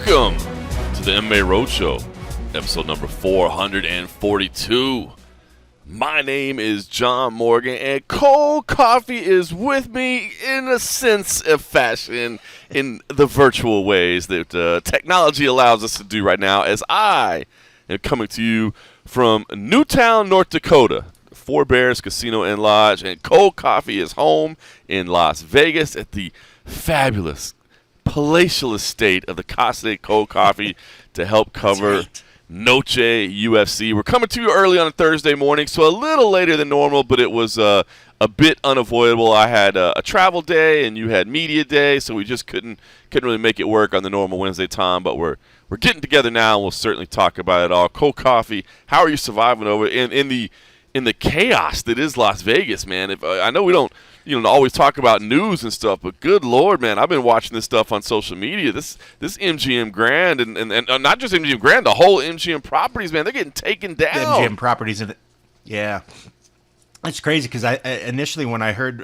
Welcome to the MMA Roadshow, episode number 442. My name is John Morgan, and cold coffee is with me in a sense of fashion in the virtual ways that technology allows us to do right now, as I am coming to you from Newtown, North Dakota, Four Bears Casino and Lodge, and cold coffee is home in Las Vegas at the fabulous, palatial estate of the Casa Cold Coffee to help cover Noche UFC. We're coming to you early on a Thursday morning, so a little later than normal, but it was a bit unavoidable. I had a travel day, and you had media day, so we just couldn't really make it work on the normal Wednesday time. But we're getting together now, and we'll certainly talk about it all. Cold coffee, how are you surviving over in the chaos that is Las Vegas, man? I know we don't always talk about news and stuff, but good Lord, man, I've been watching this stuff on social media. This MGM Grand and not just MGM Grand, the whole MGM properties, man, they're getting taken down. The MGM properties, yeah, it's crazy because I initially when I heard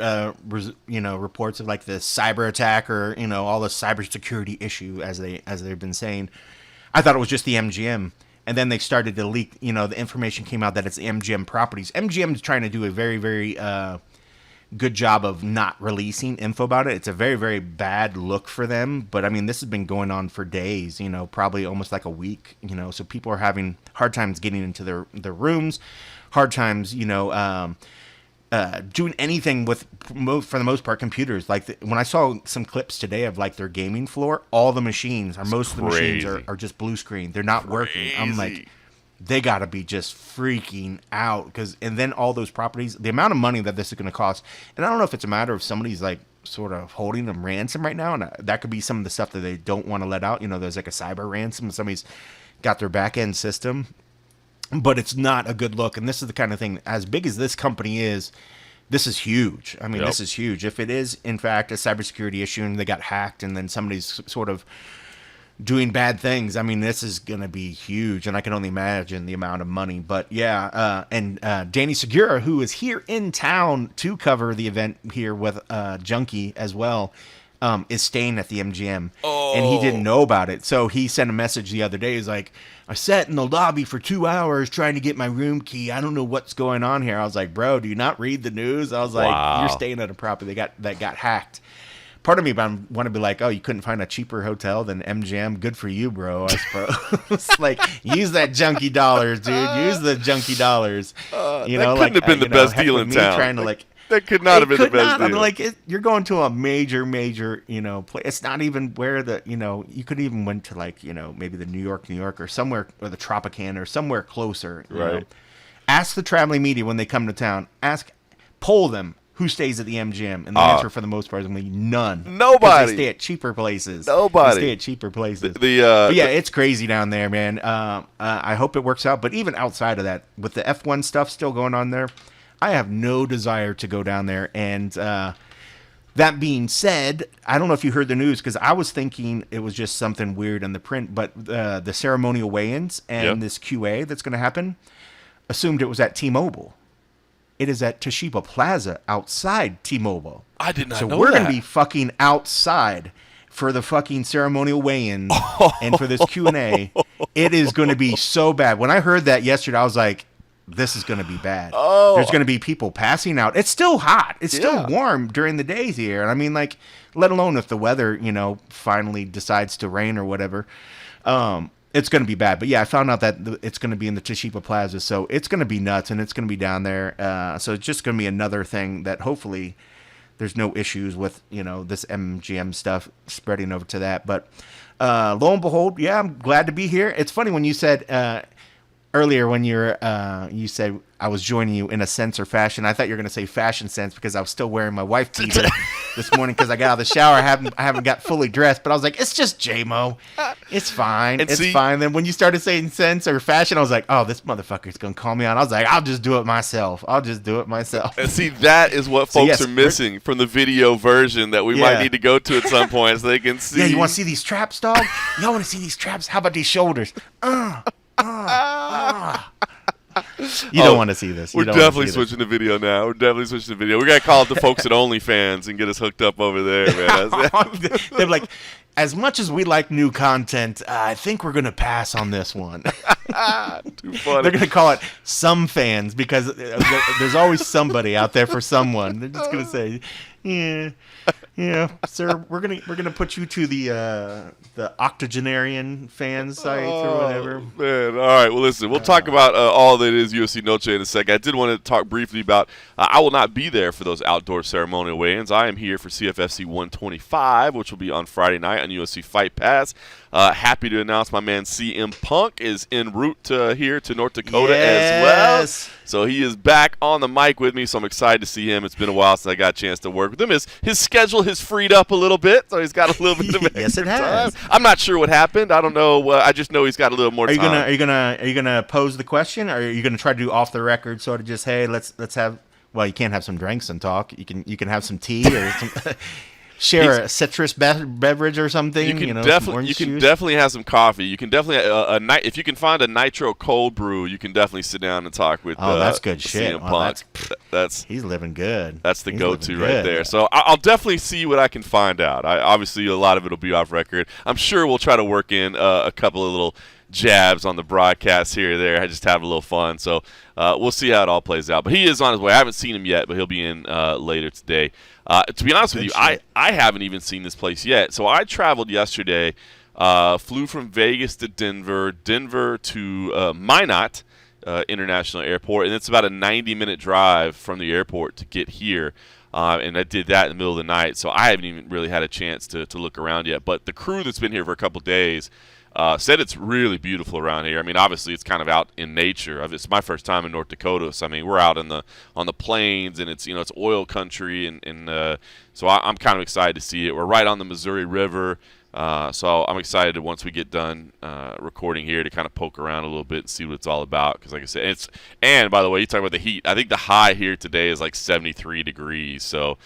reports of like the cyber attack or all the cybersecurity issue as they've been saying, I thought it was just the MGM. And then they started to leak, the information came out that it's the MGM properties. MGM is trying to do a very, very good job of not releasing info about it. It's a very, very bad look for them. But, I mean, this has been going on for days, probably almost like a week, So people are having hard times getting into their rooms, hard times, doing anything with, for the most part, computers. Like when I saw some clips today of like their gaming floor, all the machines, or most of the machines are just blue screen. They're not working. I'm like, they got to be just freaking out and then all those properties, the amount of money that this is going to cost. And I don't know if it's a matter of somebody's like sort of holding them ransom right now, and that could be some of the stuff that they don't want to let out. There's like a cyber ransom. Somebody's got their back end system. But it's not a good look, and this is the kind of thing, as big as this company is, this is huge. I mean, This is huge. If it is, in fact, a cybersecurity issue and they got hacked and then somebody's sort of doing bad things, I mean, this is going to be huge, and I can only imagine the amount of money. But, yeah, and Danny Segura, who is here in town to cover the event here with Junkie as well, is staying at the MGM, and he didn't know about it. So he sent a message the other day. He's like, I sat in the lobby for 2 hours trying to get my room key. I don't know what's going on here. I was like, bro, do you not read the news? I was like, you're staying at a property that got hacked. Part of me want to be like, oh, you couldn't find a cheaper hotel than MGM? Good for you, bro, I suppose. Like, use that junkie dollars, dude. Use the junkie dollars. That couldn't have been the best deal in town. Trying to that could not have been the best deal. I mean, like, you're going to a major, place. It's not even where you could even went to maybe the New York, or somewhere, or the Tropicana, or somewhere closer. You know? Ask the traveling media when they come to town. Poll them who stays at the MGM, and the answer for the most part is going to be none. Nobody. They stay at cheaper places. Nobody. They stay at cheaper places. But yeah, it's crazy down there, man. I hope it works out. But even outside of that, with the F1 stuff still going on there, I have no desire to go down there. And that being said, I don't know if you heard the news, because I was thinking it was just something weird in the print, but the ceremonial weigh-ins and this QA that's going to happen, assumed it was at T-Mobile. It is at Toshiba Plaza outside T-Mobile. I did not know that. So we're going to be fucking outside for the fucking ceremonial weigh-ins and for this Q&A. It is going to be so bad. When I heard that yesterday, I was like, this is going to be bad. There's going to be people passing out. It's still hot. It's still warm during the days here. And I mean, like, let alone if the weather, finally decides to rain or whatever. It's going to be bad. But yeah, I found out that it's going to be in the Toshiba Plaza. So it's going to be nuts, and it's going to be down there. So it's just going to be another thing that hopefully there's no issues with, this MGM stuff spreading over to that. But lo and behold, yeah, I'm glad to be here. It's funny when you said earlier when you said I was joining you in a sense or fashion. I thought you were going to say fashion sense because I was still wearing my wife beater this morning because I got out of the shower. I haven't got fully dressed, but I was like, it's just J-Mo. It's fine. It's fine. Then when you started saying sense or fashion, I was like, oh, this motherfucker's going to call me out. I was like, I'll just do it myself. And see, that is what folks are missing from the video version that we might need to go to at some point so they can see. Yeah, you want to see these traps, dog? Y'all want to see these traps? How about these shoulders? You don't want to see this. We're definitely switching the video now. We got to call up the folks at OnlyFans and get us hooked up over there, man. They're like, as much as we like new content, I think we're going to pass on this one. Too funny. They're going to call it Some Fans because there's always somebody out there for someone. They're just going to say, yeah, sir, we're gonna put you to the octogenarian fan site or whatever. Man, all right. Well, listen, we'll talk about all that is UFC Noche in a second. I did want to talk briefly about I will not be there for those outdoor ceremonial weigh-ins. I am here for CFFC 125, which will be on Friday night on UFC Fight Pass. Happy to announce my man CM Punk is en route here to North Dakota as well. So he is back on the mic with me, so I'm excited to see him. It's been a while since I got a chance to work with him. His schedule has freed up a little bit, so he's got a little bit of yes, it time. has. I'm not sure what happened. I don't know. I just know he's got a little more time. Are you gonna pose the question, or are you gonna try to do off the record sort of just, hey, let's have? Well, you can't have some drinks and talk. You can have some tea or some. Share a citrus beverage or something. You can definitely have some coffee. You can definitely if you can find a nitro cold brew, you can definitely sit down and talk with. That's good shit. CM Punk. That's he's living good. That's the go-to right there. So I'll definitely see what I can find out. Obviously a lot of it'll be off record. I'm sure we'll try to work in a couple of little jabs on the broadcast here or there. I just have a little fun. So we'll see how it all plays out. But he is on his way. I haven't seen him yet, but he'll be in later today. To be honest with you, I haven't even seen this place yet. So I traveled yesterday, flew from Vegas to Denver to Minot International Airport, and it's about a 90-minute drive from the airport to get here. And I did that in the middle of the night, so I haven't even really had a chance to look around yet. But the crew that's been here for a couple days said it's really beautiful around here. I mean, obviously it's kind of out in nature. It's my first time in North Dakota, so I mean we're out on the plains, and it's it's oil country, and so I'm kind of excited to see it. We're right on the Missouri River, so I'm excited once we get done recording here to kind of poke around a little bit and see what it's all about. Because like I said, and by the way, you talk about the heat. I think the high here today is like 73 degrees, so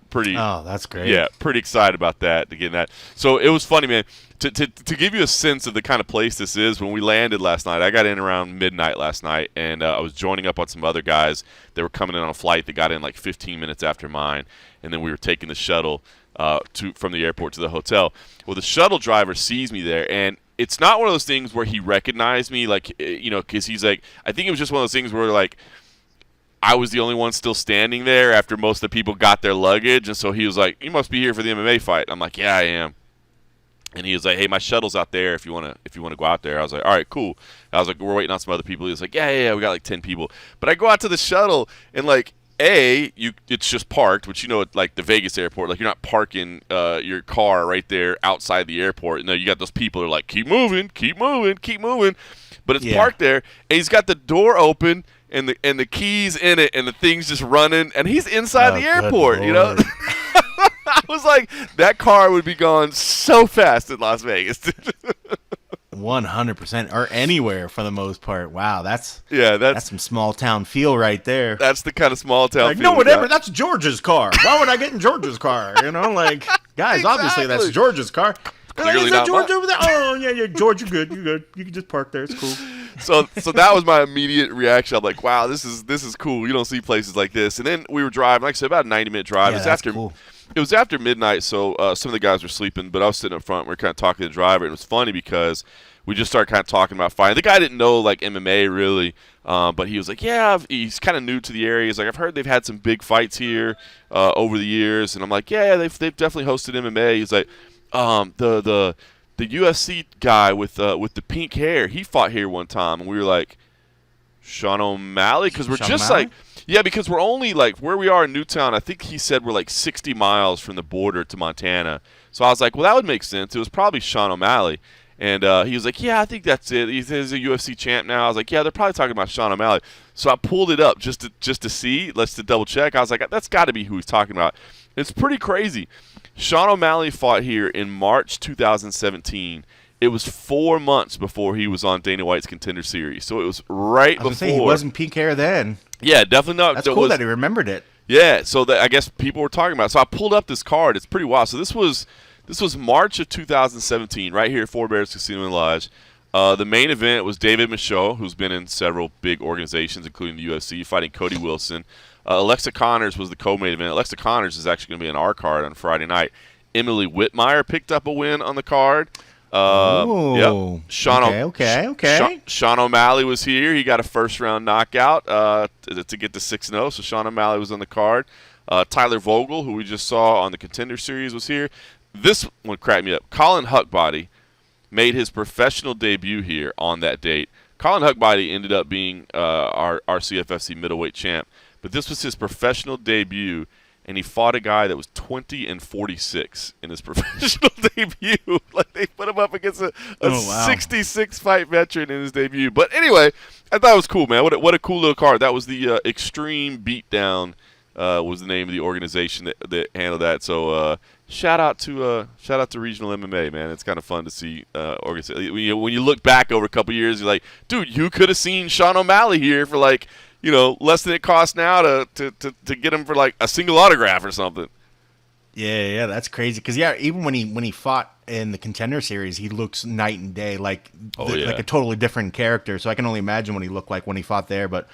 pretty. Oh, that's great. Yeah, pretty excited about that to get that. So it was funny, man. To give you a sense of the kind of place this is, when we landed last night, I got in around midnight last night, and I was joining up on some other guys that were coming in on a flight that got in like 15 minutes after mine, and then we were taking the shuttle from the airport to the hotel. Well, the shuttle driver sees me there, and it's not one of those things where he recognized me, like, because he's like, I think it was just one of those things where like I was the only one still standing there after most of the people got their luggage, and so he was like, "You must be here for the MMA fight." I'm like, "Yeah, I am." And he was like, "Hey, my shuttle's out there if you wanna go out there." I was like, "All right, cool." I was like, "We're waiting on some other people." He was like, "Yeah, we got like 10 people." But I go out to the shuttle, and like, it's just parked, which like the Vegas airport, like you're not parking your car right there outside the airport. And then you got those people that are like, keep moving, but it's parked there, and he's got the door open and the keys in it, and the thing's just running, and he's inside the airport, I was like, that car would be gone so fast in Las Vegas. 100%, or anywhere for the most part. Wow, that's some small town feel right there. That's the kind of small town feel. No, whatever. That's George's car. Why would I get in George's car? Like, guys, exactly. Obviously that's George's car. Clearly is not that George mine. over there? Oh yeah, George, you're good. You can just park there. It's cool. So that was my immediate reaction. I'm like, wow, this is cool. You don't see places like this. And then we were driving, like I said, about a 90-minute drive. Yeah, cool. It was after midnight, so some of the guys were sleeping, but I was sitting up front. We were kind of talking to the driver, and it was funny because we just started kind of talking about fighting. The guy didn't know like MMA really, but he was like, yeah, he's kind of new to the area. He's like, I've heard they've had some big fights here over the years, and I'm like, yeah, they've definitely hosted MMA. He's like, the UFC guy with the pink hair, he fought here one time, and we were like, Sean O'Malley, because we're just like. Yeah, because we're only, like, where we are in Newtown, I think he said we're, like, 60 miles from the border to Montana. So I was like, well, that would make sense. It was probably Sean O'Malley. And he was like, yeah, I think that's it. He's a UFC champ now. I was like, yeah, they're probably talking about Sean O'Malley. So I pulled it up just to see, to double check. I was like, that's got to be who he's talking about. It's pretty crazy. Sean O'Malley fought here in March 2017. It was 4 months before he was on Dana White's Contender Series. So it was right before. He wasn't pink hair then. Yeah, definitely not. That's cool that he remembered it. Yeah, so I guess people were talking about it. So I pulled up this card. It's pretty wild. So this was March of 2017, right here at Four Bears Casino and Lodge. The main event was David Michaud, who's been in several big organizations, including the UFC, fighting Cody Wilson. Alexa Connors was the co-main event. Alexa Connors is actually going to be in our card on Friday night. Emily Whitmire picked up a win on the card. Oh, yep. Okay. Sean O'Malley was here. He got a first-round knockout to get to 6-0, so Sean O'Malley was on the card. Tyler Vogel, who we just saw on the Contender Series, was here. This one cracked me up. Colin Huckbody made his professional debut here on that date. Colin Huckbody ended up being our CFFC middleweight champ, but this was his professional debut, and he fought a guy that was 20-46 in his professional debut. Like, they put him up against a 66-fight veteran in his debut. But anyway, I thought it was cool, man. What a cool little card. That was the Extreme Beatdown was the name of the organization that handled that. So shout out to Regional MMA, man. It's kind of fun to see organization. When you look back over a couple years, you're like, dude, you could have seen Sean O'Malley here for like, less than it costs now to get him for like a single autograph or something. Yeah, that's crazy. Because even when he fought in the Contender Series, he looks night and day, like a totally different character. So I can only imagine what he looked like when he fought there. But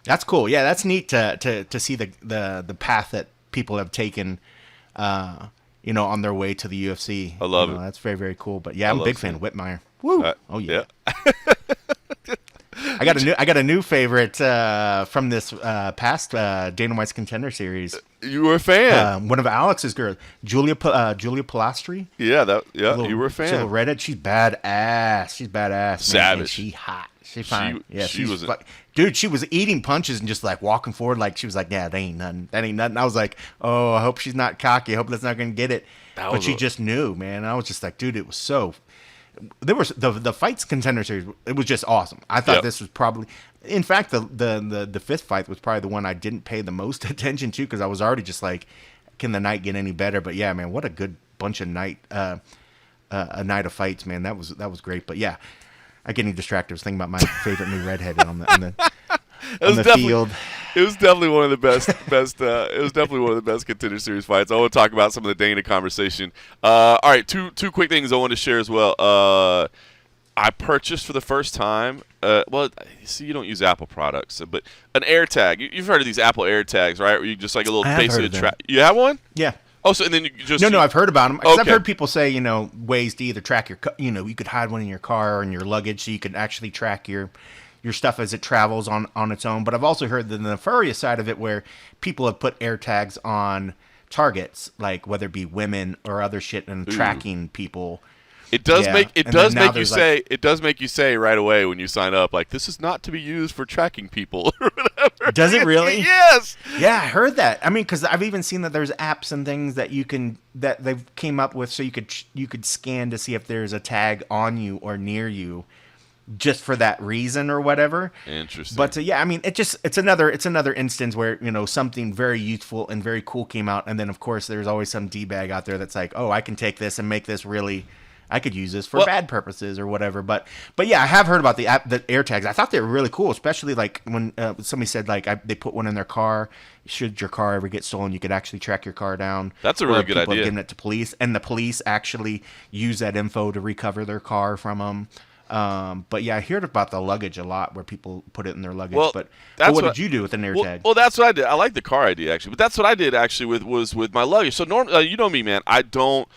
that's cool. Yeah, that's neat to see the path that people have taken, on their way to the UFC. I love it. That's very, very cool. But yeah, I'm a big fan of Whitmire. Woo! Oh yeah. I got a new favorite from this past Dana White's Contender Series. You were a fan. One of Alex's girls, Julia Pilastri. Yeah, you were a fan. She's a redhead. She's badass. Savage. Man. She hot. She fine. She was like, dude. She was eating punches and just like walking forward, like she was like, "Yeah, that ain't nothing. I was like, "Oh, I hope she's not cocky. I hope that's not gonna get it." But she just knew, man. And I was just like, dude, it was so. There was the fights Contender Series. It was just awesome. I thought this was probably, in fact, the fifth fight was probably the one I didn't pay the most attention to because I was already just like, can the night get any better? But yeah, man, what a good bunch of a night of fights, man. That was great. But yeah, I getting distracted. I was thinking about my favorite new redhead on the field. It was definitely one of the best. It was definitely one of the best Contender Series fights. I want to talk about some of the Dana conversation. All right, two quick things I want to share as well. I purchased for the first time. You don't use Apple products, but an AirTag. You've heard of these Apple AirTags, right? Where you just like a little basically trap. You have one? Yeah. Oh, so and then you just no. I've heard about them. Okay. I've heard people say ways to either track your you could hide one in your car or in your luggage, so you could actually track your stuff as it travels on its own. But I've also heard the nefarious side of it where people have put AirTags on targets, like whether it be women or other shit, and tracking people. It does make you say right away when you sign up, like, this is not to be used for tracking people or whatever. Does it really? Yes. Yeah, I heard that. I mean, because I've even seen that there's apps and things that that they've came up with so you could scan to see if there's a tag on you or near you, just for that reason or whatever. Interesting. But yeah, I mean, it's another instance where something very useful and very cool came out, and then of course there's always some d-bag out there that's like, oh, I can take this and make this really. I could use this for bad purposes or whatever. But yeah, I have heard about the AirTags. I thought they were really cool, especially like when somebody said like they put one in their car. Should your car ever get stolen, you could actually track your car down. That's a really good idea. People have given it to police, and the police actually use that info to recover their car from them. But yeah, I heard about the luggage a lot where people put it in their luggage. Well, but what did you do with an AirTag? Well, that's what I did. I like the car idea actually, but that's what I did actually with my luggage. So normally, you know me, man. I don't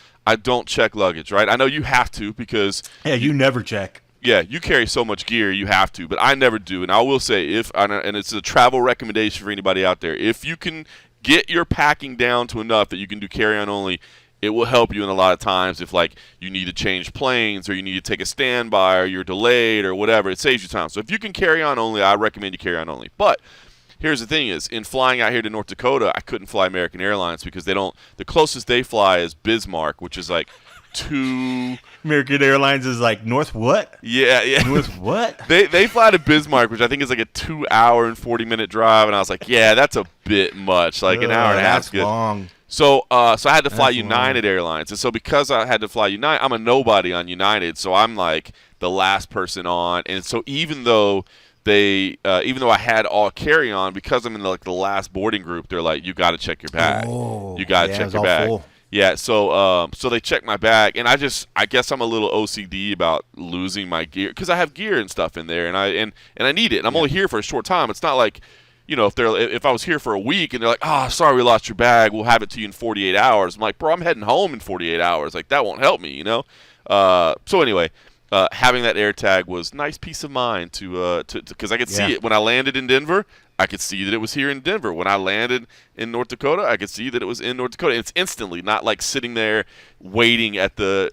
check luggage, right? I know you have to because you never check. Yeah, you carry so much gear, you have to, but I never do. And I will say, and it's a travel recommendation for anybody out there, if you can get your packing down to enough that you can do carry-on only, it will help you in a lot of times if, like, you need to change planes or you need to take a standby or you're delayed or whatever. It saves you time. So if you can carry on only, I recommend you carry on only. But here's the thing is, in flying out here to North Dakota, I couldn't fly American Airlines because the closest they fly is Bismarck, which is like American Airlines is like North what? Yeah. North what? They fly to Bismarck, which I think is like a 2-hour and 40-minute drive, and I was like, yeah, that's a bit much. Like an hour and a half is good. Long. So I had to fly United Airlines, and so because I had to fly United, I'm a nobody on United, so I'm like the last person on, and so even though I had all carry on, because I'm in the last boarding group, they're like, you got to check your bag. You got to check your bag. Full. Yeah, so they checked my bag, and I guess I'm a little OCD about losing my gear because I have gear and stuff in there, and I need it. And I'm only here for a short time. It's not like, if I was here for a week and they're like, oh, sorry, we lost your bag, we'll have it to you in 48 hours. I'm like, bro, I'm heading home in 48 hours. Like, that won't help me, So anyway, having that air tag was nice peace of mind because I could see it when I landed in Denver. I could see that it was here in Denver. When I landed in North Dakota, I could see that it was in North Dakota. And it's instantly, not like sitting there waiting at the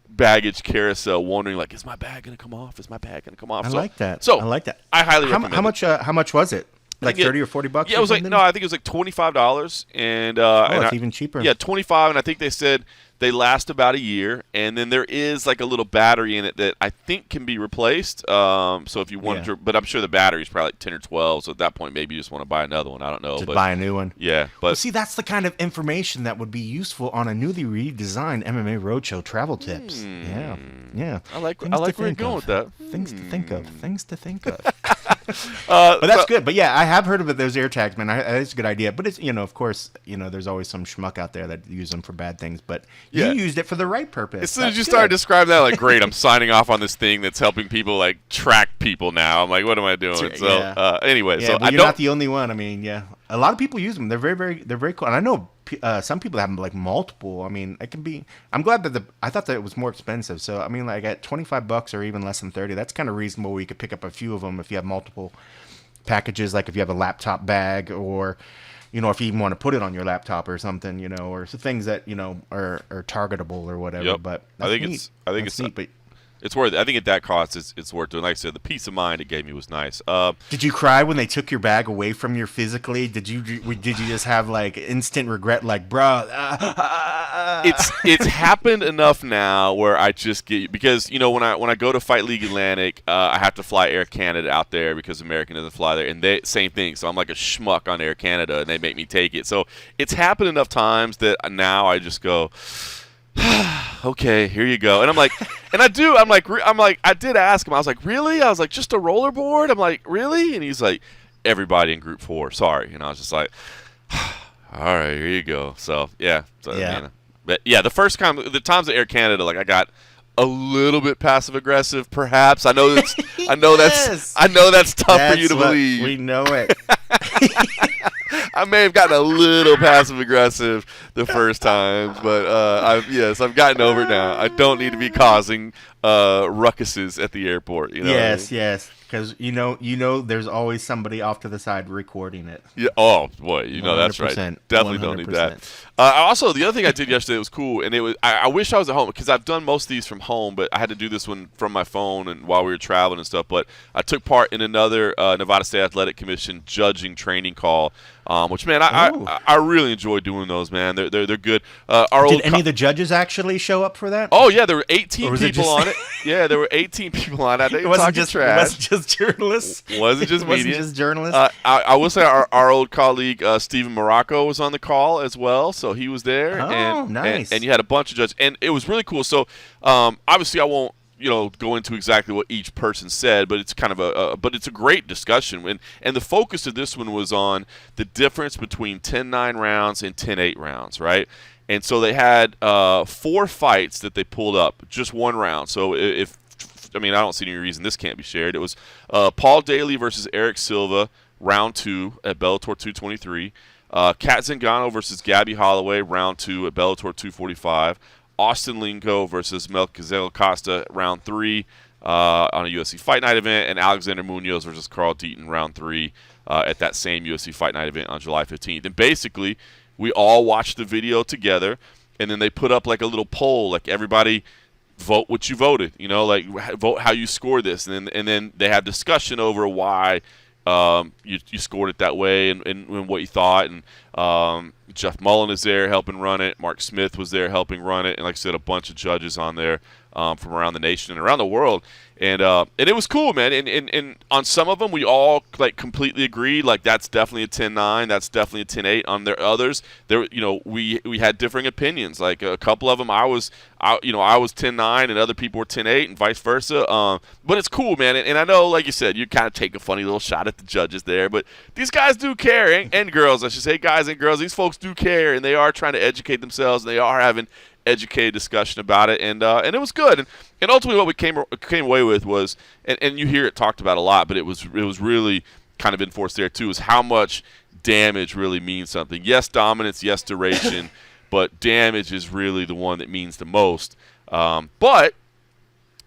baggage carousel, wondering like, is my bag gonna come off? Is my bag gonna come off? I like that. So I like that. I highly recommend. How much was it? Like $30 or $40? Yeah, it was like I think it was like $25, and it's even cheaper. Yeah, 25, and I think they said they last about a year, and then there is like a little battery in it that I think can be replaced. So if you wanted to, but I'm sure the battery's probably like 10 or 12. So at that point, maybe you just want to buy another one. I don't know. Just buy a new one. Yeah, but see, that's the kind of information that would be useful on a newly redesigned MMA Roadshow travel tips. Yeah. I like where you're going with that. Things to think of. Things to think of. But that's good. But yeah, I have heard of it. Those air tags, man. It's a good idea. But it's of course, there's always some schmuck out there that use them for bad things. But you used it for the right purpose. As soon as you started describing that, like, great, I'm signing off on this thing that's helping people like track people now. I'm like, what am I doing? So anyway, so but you're not the only one. I mean, a lot of people use them. They're very cool. And I know some people have like multiple. I mean, it can be. I'm glad that I thought that it was more expensive. So I mean, like at $25 or even less than 30, that's kind of reasonable. Where you could pick up a few of them if you have multiple packages. Like if you have a laptop bag, or if you even want to put it on your laptop or something, or things that are targetable or whatever. Yep. But I think it's neat, but it's worth it. I think at that cost, it's worth doing. Like I said, the peace of mind it gave me was nice. Did you cry when they took your bag away from you physically? Did you just have like instant regret, like, bro? It's happened enough now where I just get, because when I go to Fight League Atlantic, I have to fly Air Canada out there because American doesn't fly there, and they same thing. So I'm like a schmuck on Air Canada, and they make me take it. So it's happened enough times that now I just go, okay, here you go. And I'm like, I did ask him. I was like, really? I was like, just a rollerboard? I'm like, really? And he's like, everybody in group 4, sorry. And I was just like, all right, here you go. So yeah. But yeah, the times at Air Canada, like I got a little bit passive aggressive, perhaps. I know that's tough for you to believe. We know it. I may have gotten a little passive aggressive the first times, but I've gotten over it now. I don't need to be causing ruckuses at the airport. Yes, because there's always somebody off to the side recording it. Yeah. Oh boy, that's right. Definitely 100%. Don't need that. Also, the other thing I did yesterday was cool, and it was I wish I was at home because I've done most of these from home, but I had to do this one from my phone and while we were traveling and stuff. But I took part in another Nevada State Athletic Commission judging training call. Which, man, I really enjoy doing those, man. They're good. Did any of the judges actually show up for that? Oh yeah, there were 18 people on it. Yeah, there were 18 people on it. It wasn't just journalists. Wasn't just media. Wasn't just journalists. I will say our old colleague Stephen Morocco was on the call as well, so he was there. Oh, nice. And you had a bunch of judges, and it was really cool. So obviously, I won't go into exactly what each person said, but it's kind of but it's a great discussion. And the focus of this one was on the difference between 10-9 rounds and 10-8 rounds, right? And so they had 4 fights that they pulled up, just one round. So I don't see any reason this can't be shared. It was Paul Daly versus Eric Silva, round 2 at Bellator 223. Kat Zingano versus Gabby Holloway, round 2 at Bellator 245. Austin Linko versus Melquizael Costa, round 3 on a UFC Fight Night event, and Alexander Munoz versus Carl Deaton, round 3 at that same UFC Fight Night event on July 15th. And basically, we all watched the video together, and then they put up like a little poll, like everybody vote what you voted, like vote how you score this, and then they had discussion over why you scored it that way and what you thought. And Jeff Mullen is there helping run it. Mark Smith was there helping run it. And like I said, a bunch of judges on there from around the nation and around the world. And it was cool, man. And on some of them, we all like completely agreed. Like that's definitely a 10-9. That's definitely a 10-8. On their others, we had differing opinions. Like a couple of them, I was 10-9, and other people were 10-8, and vice versa. But it's cool, man. And I know, like you said, you kind of take a funny little shot at the judges there, but these guys do care, and girls, I should say, guys and girls. These folks do care, and they are trying to educate themselves, and they are having educated discussion about it, and it was good. And ultimately what we came away with was, and you hear it talked about a lot, but it was really kind of enforced there too, is how much damage really means something. Yes, dominance, yes, duration, but damage is really the one that means the most. But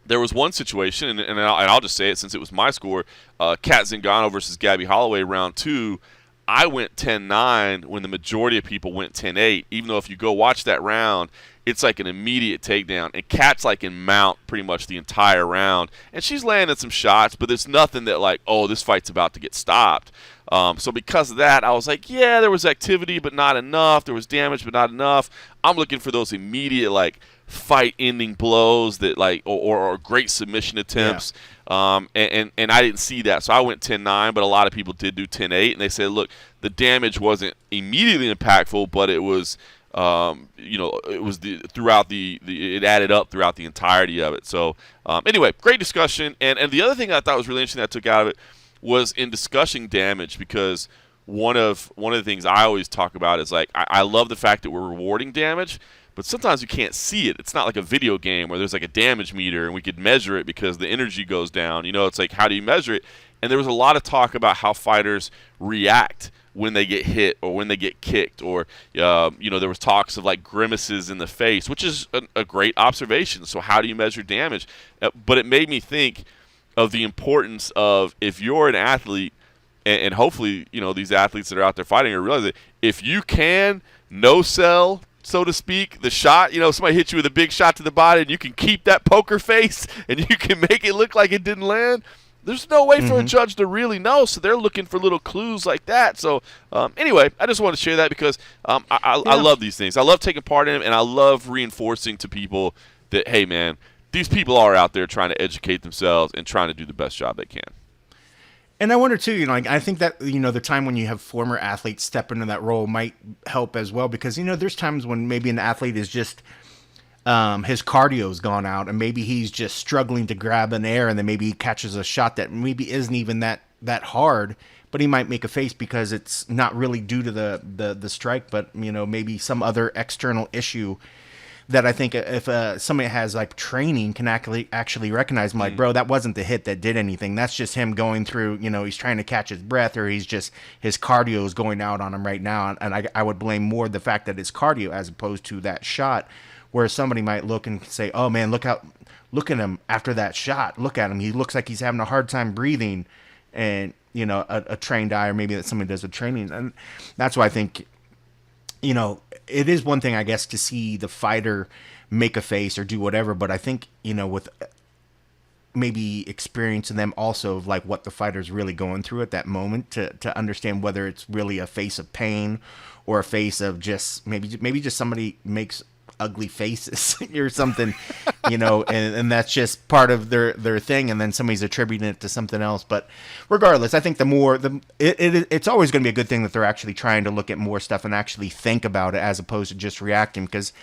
there was one situation, and I'll just say it since it was my score, Kat Zingano versus Gabby Holloway round 2. I went 10-9 when the majority of people went 10-8, even though if you go watch that round, it's like an immediate takedown. And Kat's like in mount pretty much the entire round. And she's landing some shots, but there's nothing that like, oh, this fight's about to get stopped. So because of that, I was like, yeah, there was activity, but not enough. There was damage, but not enough. I'm looking for those immediate like fight-ending blows that like, or great submission attempts. Yeah. And I didn't see that. So I went 10-9, but a lot of people did do 10-8. And they said, look, the damage wasn't immediately impactful, but it was, it was it added up throughout the entirety of it. So anyway, great discussion. And the other thing I thought was really interesting that I took out of it was in discussing damage, because one of the things I always talk about is like I love the fact that we're rewarding damage, but sometimes you can't see it. It's not like a video game where there's like a damage meter and we could measure it because the energy goes down. It's like, how do you measure it? And there was a lot of talk about how fighters react when they get hit or when they get kicked, or there was talks of like grimaces in the face, which is a great observation. So how do you measure damage? But it made me think of the importance of, if you're an athlete, and hopefully these athletes that are out there fighting are realizing, if you can no sell, so to speak, the shot, somebody hits you with a big shot to the body and you can keep that poker face and you can make it look like it didn't land, there's no way for a judge to really know. So they're looking for little clues like that. So anyway, I just want to share that because I love these things. I love taking part in them, and I love reinforcing to people that, hey, man, these people are out there trying to educate themselves and trying to do the best job they can. And I wonder too, I think that, the time when you have former athletes step into that role might help as well, because, there's times when maybe an athlete is just, his cardio's gone out and maybe he's just struggling to grab an air, and then maybe he catches a shot that maybe isn't even that hard, but he might make a face because it's not really due to the strike, but, maybe some other external issue that I think if somebody has like training can actually recognize, like, bro, that wasn't the hit that did anything. That's just him going through, he's trying to catch his breath, or his cardio is going out on him right now. And I would blame more the fact that it's cardio as opposed to that shot, where somebody might look and say, oh man, look at him after that shot. Look at him. He looks like he's having a hard time breathing. And, a trained eye, or maybe that somebody does a training. And that's why I think, it is one thing, I guess, to see the fighter make a face or do whatever, but I think, with maybe experiencing them also of like what the fighter's really going through at that moment to understand whether it's really a face of pain or a face of just maybe just somebody makes ugly faces or something, and that's just part of their thing, and then somebody's attributing it to something else. But regardless, I think it's always going to be a good thing that they're actually trying to look at more stuff and actually think about it as opposed to just reacting, because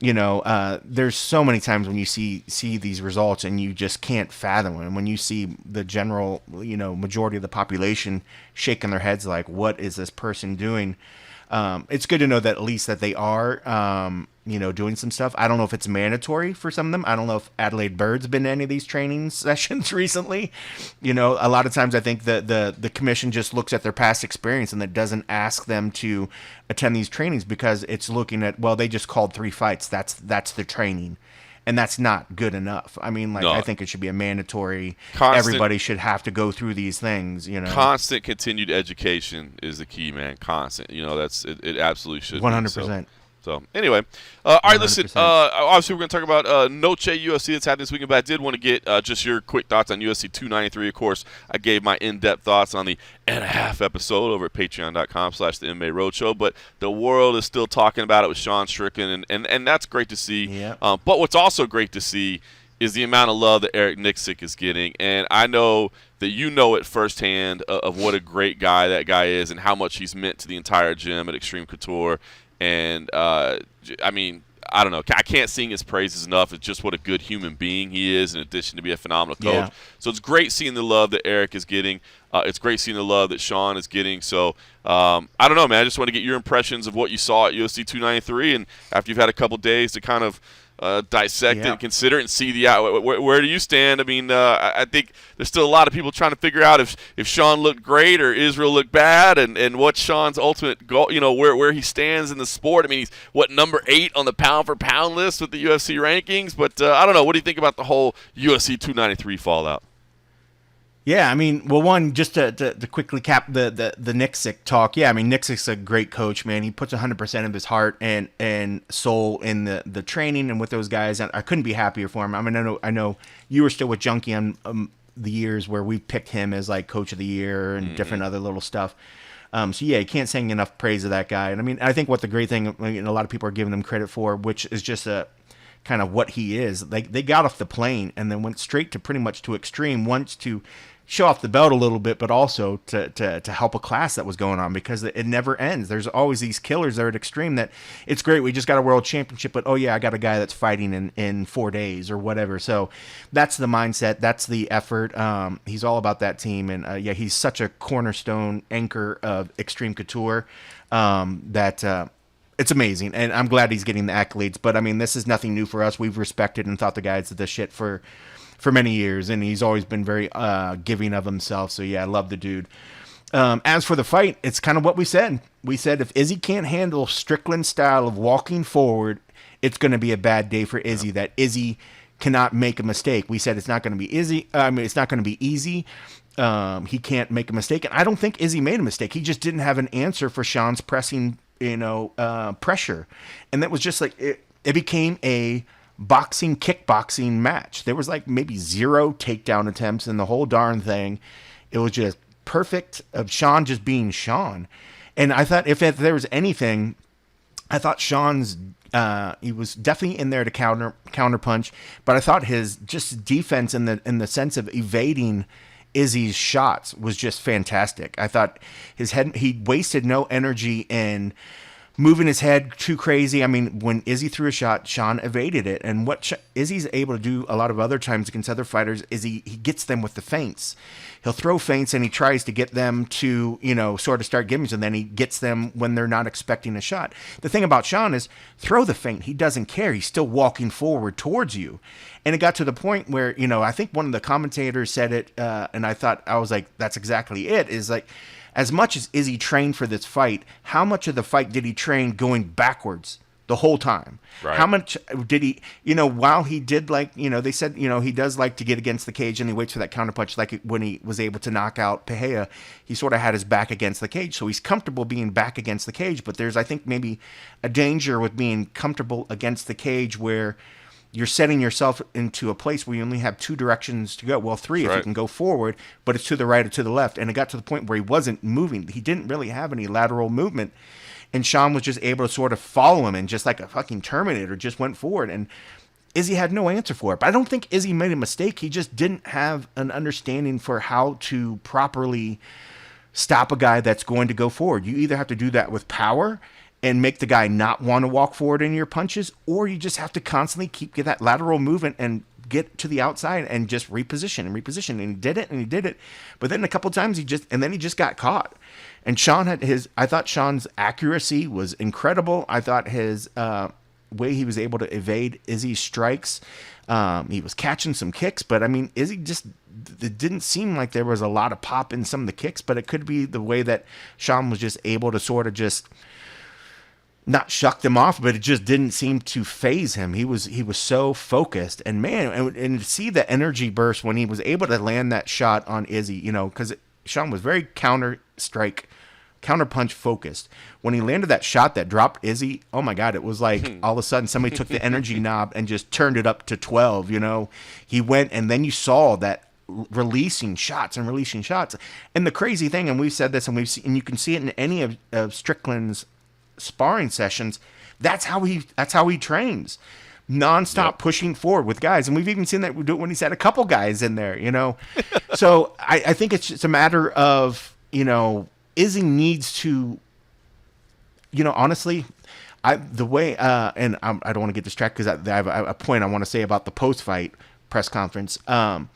there's so many times when you see these results and you just can't fathom them. When you see the general majority of the population shaking their heads like, what is this person doing? It's good to know that at least that they are, doing some stuff. I don't know if it's mandatory for some of them. I don't know if Adelaide Bird's been to any of these training sessions recently. A lot of times I think the commission just looks at their past experience and it doesn't ask them to attend these trainings because it's looking at, well, they just called 3 fights. That's the training. And that's not good enough. I mean, no. I think it should be a mandatory. Everybody should have to go through these things, Constant continued education is the key, man. Constant. It absolutely should 100%. So anyway, all right, listen, obviously we're going to talk about Noche UFC that's happening this weekend, but I did want to get just your quick thoughts on UFC 293. Of course, I gave my in-depth thoughts on the and-a-half episode over at patreon.com/the MMA Roadshow, but the world is still talking about it with Sean Strickland, and that's great to see. Yeah. But what's also great to see is the amount of love that Eric Nixick is getting, and I know that it firsthand of what a great guy that guy is and how much he's meant to the entire gym at Extreme Couture. And, I mean, I don't know. I can't sing his praises enough. It's just what a good human being he is, in addition to be a phenomenal coach. Yeah. So it's great seeing the love that Eric is getting. It's great seeing the love that Sean is getting. So I don't know, man. I just want to get your impressions of what you saw at UFC 293, and after you've had a couple days to kind of dissect it and consider it and see where do you stand? I mean, I think there's still a lot of people trying to figure out if Sean looked great or Israel looked bad, and what's Sean's ultimate goal. Where he stands in the sport. I mean, he's number 8 on the pound for pound list with the UFC rankings. But I don't know. What do you think about the whole UFC 293 fallout? Yeah, I mean, well, one, just to quickly cap the Nixick talk. Yeah, I mean, Nixick's a great coach, man. He puts 100% of his heart and soul in the training and with those guys. And I couldn't be happier for him. I mean, I know you were still with Junkie on the years where we picked him as like coach of the year and different other little stuff. So yeah, you can't sing enough praise of that guy. And I mean, I think what the great thing, a lot of people are giving him credit for, which is just a kind of what he is. Like, they got off the plane and then went straight to pretty much to extreme, once to show off the belt a little bit, but also to help a class that was going on, because it never ends. There's always these killers there at extreme that it's great. We just got a world championship, but oh yeah, I got a guy that's fighting in 4 days or whatever. So that's the mindset. That's the effort. He's all about that team. And yeah, he's such a cornerstone anchor of Extreme Couture that it's amazing. And I'm glad he's getting the accolades, but I mean, this is nothing new for us. We've respected and thought the guy's the shit for many years, and he's always been very giving of himself. So yeah, I love the dude. As for the fight, it's kind of what we said. We said if Izzy can't handle Strickland's style of walking forward, it's going to be a bad day for Izzy. That Izzy cannot make a mistake. We said it's not going to be Izzy. It's not going to be easy. He can't make a mistake, and I don't think Izzy made a mistake. He just didn't have an answer for Sean's pressing, pressure, and that was just like it became a kickboxing match. There was like maybe 0 takedown attempts in the whole darn thing. It was just perfect of Sean just being Sean. And I thought if there was anything, I thought Sean's he was definitely in there to counter punch, but I thought his just defense in the sense of evading Izzy's shots was just fantastic. I thought he wasted no energy in moving his head too crazy. I mean, when Izzy threw a shot, Sean evaded it. And what Izzy's able to do a lot of other times against other fighters is he gets them with the feints. He'll throw feints and he tries to get them to, sort of start gimmicks, and then he gets them when they're not expecting a shot. The thing about Sean is throw the feint. He doesn't care. He's still walking forward towards you. And it got to the point where, I think one of the commentators said it, and I was like, that's exactly it, is like, as much as Izzy trained for this fight, how much of the fight did he train going backwards the whole time? Right. How much did he, while he did they said, he does like to get against the cage and he waits for that counterpunch, like when he was able to knock out Pereira, he sort of had his back against the cage. So he's comfortable being back against the cage, but there's, I think, maybe a danger with being comfortable against the cage where you're setting yourself into a place where you only have 2 directions to go. Well, 3 if you can go forward, but it's to the right or to the left. And it got to the point where he wasn't moving. He didn't really have any lateral movement. And Sean was just able to sort of follow him and just like a fucking Terminator just went forward. And Izzy had no answer for it. But I don't think Izzy made a mistake. He just didn't have an understanding for how to properly stop a guy that's going to go forward. You either have to do that with power and make the guy not want to walk forward in your punches, or you just have to constantly get that lateral movement and get to the outside and just reposition. And he did it. But then a couple times he just got caught. And Sean I thought Sean's accuracy was incredible. I thought his way he was able to evade Izzy's strikes. He was catching some kicks, but I mean, Izzy it didn't seem like there was a lot of pop in some of the kicks, but it could be the way that Sean was just able to sort of just not shuck them off, but it just didn't seem to phase him. He was so focused, and man, and to see the energy burst when he was able to land that shot on Izzy, because Sean was very counter punch focused. When he landed that shot that dropped Izzy, oh my God, it was like all of a sudden somebody took the energy knob and just turned it up to 12. He went, and then you saw that releasing shots. And the crazy thing, and we've said this, and you can see it in any of Strickland's sparring sessions, that's how he trains, nonstop pushing forward with guys. And we've even seen that when he's had a couple guys in there, so I think it's just a matter of, Izzy needs to, honestly, I don't want to get distracted because I have a point I want to say about the post-fight press conference. The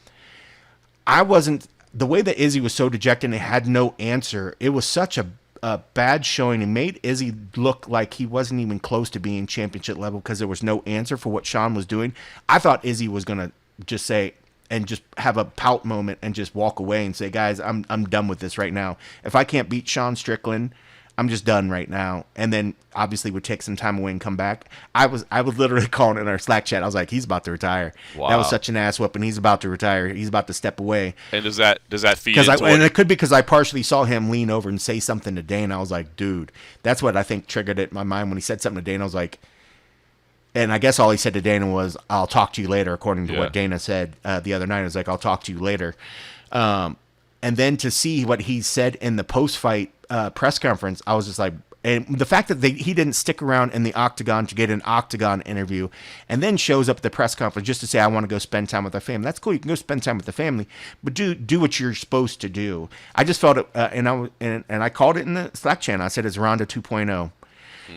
way that Izzy was so dejected and had no answer, it was such a a bad showing. He made Izzy look like he wasn't even close to being championship level because there was no answer for what Sean was doing. I thought Izzy was going to just say and just have a pout moment and just walk away and say, guys, I'm done with this right now. If I can't beat Sean Strickland, I'm just done right now. And then obviously would take some time away and come back. I was literally calling in our Slack chat. I was like, he's about to retire. Wow. That was such an ass whooping. He's about to retire. He's about to step away. And does that feed into and it could be because I partially saw him lean over and say something to Dana. I was like, dude, that's what I think triggered it in my mind when he said something to Dana. I was like, and I guess all he said to Dana was, I'll talk to you later, according to what Dana said the other night. I was like, I'll talk to you later. And then to see what he said in the post-fight press conference, I was just like, and the fact that he didn't stick around in the octagon to get an octagon interview and then shows up at the press conference just to say, I want to go spend time with our family. That's cool. You can go spend time with the family, but do what you're supposed to do. I just felt it, and I called it in the Slack channel. I said, it's Ronda 2.0.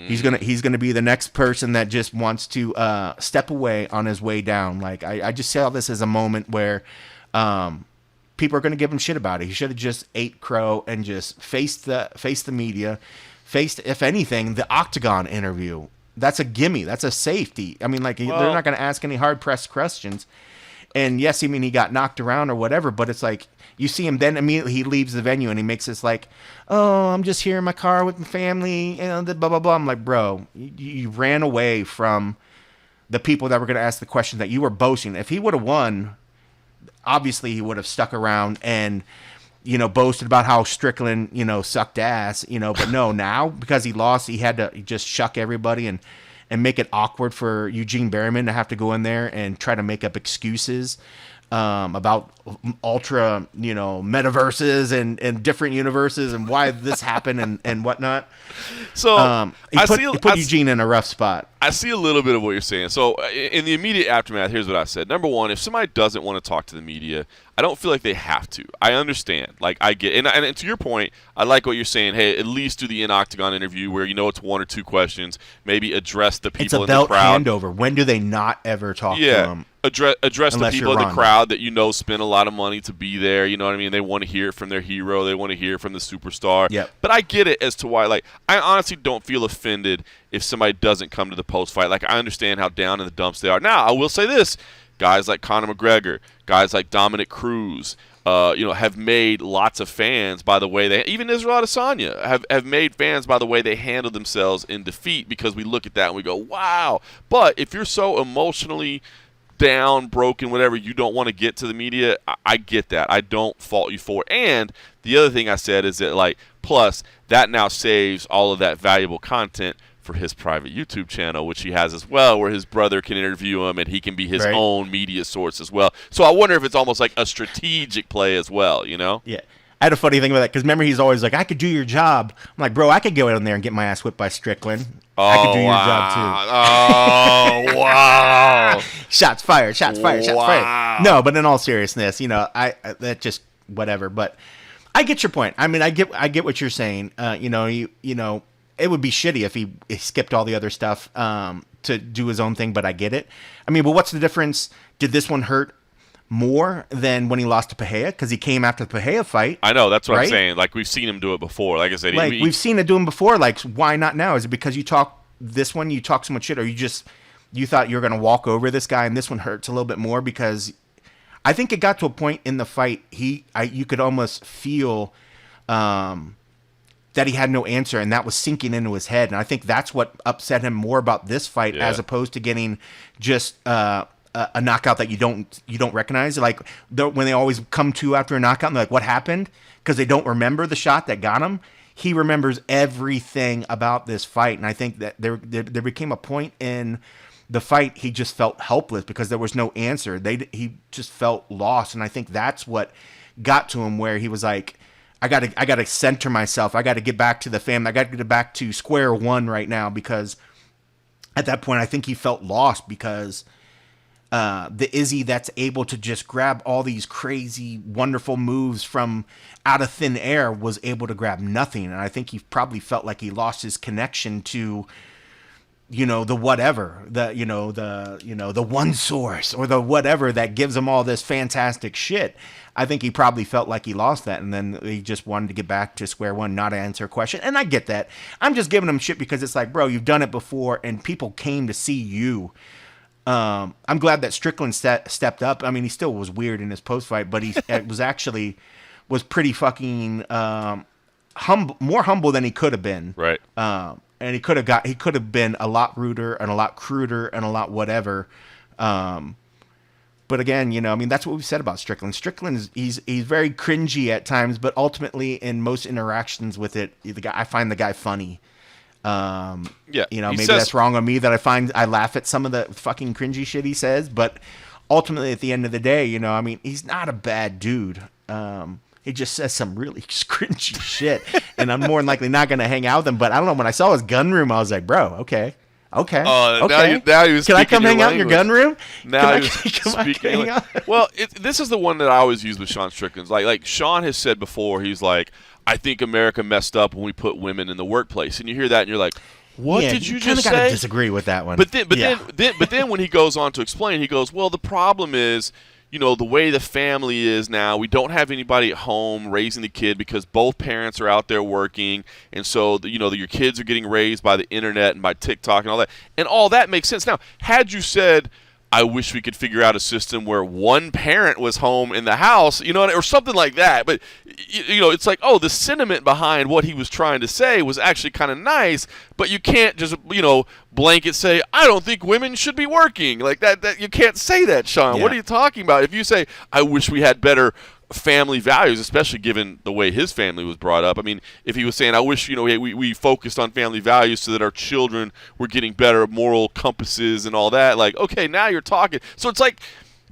He's gonna be the next person that just wants to step away on his way down. Like I just saw this as a moment where people are gonna give him shit about it. He should have just ate crow and just faced the media, faced, if anything, the octagon interview. That's a gimme. That's a safety. I mean, like they're not gonna ask any hard pressed questions. And yes, I mean he got knocked around or whatever, but it's like you see him then immediately he leaves the venue and he makes this like, oh, I'm just here in my car with my family and blah blah blah. I'm like, bro, you ran away from the people that were going to ask the question that you were boasting. If he would have won, obviously he would have stuck around and boasted about how Strickland sucked ass, but no, now because he lost, he had to just shuck everybody and make it awkward for Eugene Berryman to have to go in there and try to make up excuses about ultra, metaverses and different universes and why this happened and whatnot. So he put Eugene in a rough spot. I see a little bit of what you're saying. So in the immediate aftermath, here's what I said. Number one, if somebody doesn't want to talk to the media, I don't feel like they have to. I understand. Like I get, and to your point, I like what you're saying. Hey, at least do the in-octagon interview where it's one or two questions. Maybe address the people in the crowd. It's a belt handover. When do they not ever talk to them? Address the people in the crowd that spend a lot of money to be there. You know what I mean? They want to hear it from their hero. They want to hear it from the superstar. Yep. But I get it as to why. Like, I honestly don't feel offended if somebody doesn't come to the post-fight. Like, I understand how down in the dumps they are. Now, I will say this. Guys like Conor McGregor, guys like Dominic Cruz, have made lots of fans by the way even Israel Adesanya have made fans by the way they handle themselves in defeat, because we look at that and we go, wow. But if you're so emotionally down, broken, whatever, you don't want to get to the media, I get that. I don't fault you for it. And the other thing I said is that, like, plus, that now saves all of that valuable content for his private YouTube channel, which he has as well, where his brother can interview him and he can be his own media source as well. So I wonder if it's almost like a strategic play as well, Yeah. I had a funny thing about that, because remember, he's always like, I could do your job. I'm like, bro, I could go in there and get my ass whipped by Strickland. I could do your job, too. Oh, wow. Shots fired. No, but in all seriousness, that just whatever. But I get your point. I mean, I get what you're saying. It would be shitty if he skipped all the other stuff to do his own thing, but I get it. I mean, but what's the difference? Did this one hurt more than when he lost to Pereira? Because he came after the Pereira fight. I know, that's what I'm saying. Like, we've seen him do it before. Like I said, we've seen it do him before. Like, why not now? Is it because you talk so much shit, or you thought you were gonna walk over this guy, and this one hurts a little bit more? Because I think it got to a point in the fight you could almost feel that he had no answer, and that was sinking into his head. And I think that's what upset him more about this fight, as opposed to getting just a knockout that you don't recognize. Like when they always come to after a knockout and they're like, what happened? Because they don't remember the shot that got him. He remembers everything about this fight. And I think that there became a point in the fight he just felt helpless because there was no answer. He just felt lost. And I think that's what got to him, where he was like, I gotta center myself. I gotta get back to the family. I gotta get back to square one right now, because at that point I think he felt lost, because the Izzy that's able to just grab all these crazy, wonderful moves from out of thin air was able to grab nothing. And I think he probably felt like he lost his connection to the whatever, the one source or the whatever that gives him all this fantastic shit. I think he probably felt like he lost that, and then he just wanted to get back to square one, not answer a question. And I get that. I'm just giving him shit because it's like, bro, you've done it before, and people came to see you. I'm glad that Strickland stepped up. I mean, he still was weird in his post fight, but he was pretty fucking more humble than he could have been. Right. And he could have been a lot ruder and a lot cruder and a lot whatever. But again, I mean, that's what we've said about Strickland. Strickland he's very cringy at times, but ultimately in most interactions with it, I find the guy funny. Maybe that's wrong on me that I laugh at some of the fucking cringy shit he says, but ultimately at the end of the day, I mean, he's not a bad dude. He just says some really cringy shit, and I'm more than likely not going to hang out with him. But I don't know. When I saw his gun room, I was like, bro, okay. Now he was Can I come hang out in your gun room? Now he was speaking. Well, this is the one that I always use with Sean Strickland. Like Sean has said before, he's like, I think America messed up when we put women in the workplace, and you hear that, and you're like, what did you just say? Kind of disagree with that one. But then when he goes on to explain, he goes, well, the problem is, the way the family is now, we don't have anybody at home raising the kid because both parents are out there working, and so your kids are getting raised by the internet and by TikTok and all that, and all that makes sense. Now, had you said, I wish we could figure out a system where one parent was home in the house, or something like that. But, it's like, the sentiment behind what he was trying to say was actually kind of nice, but you can't just, blanket say, I don't think women should be working. Like that you can't say that, Sean. Yeah. What are you talking about? If you say, I wish we had better family values, especially given the way his family was brought up. I mean, if he was saying, I wish, we focused on family values so that our children were getting better moral compasses and all that, like, okay, now you're talking. So it's like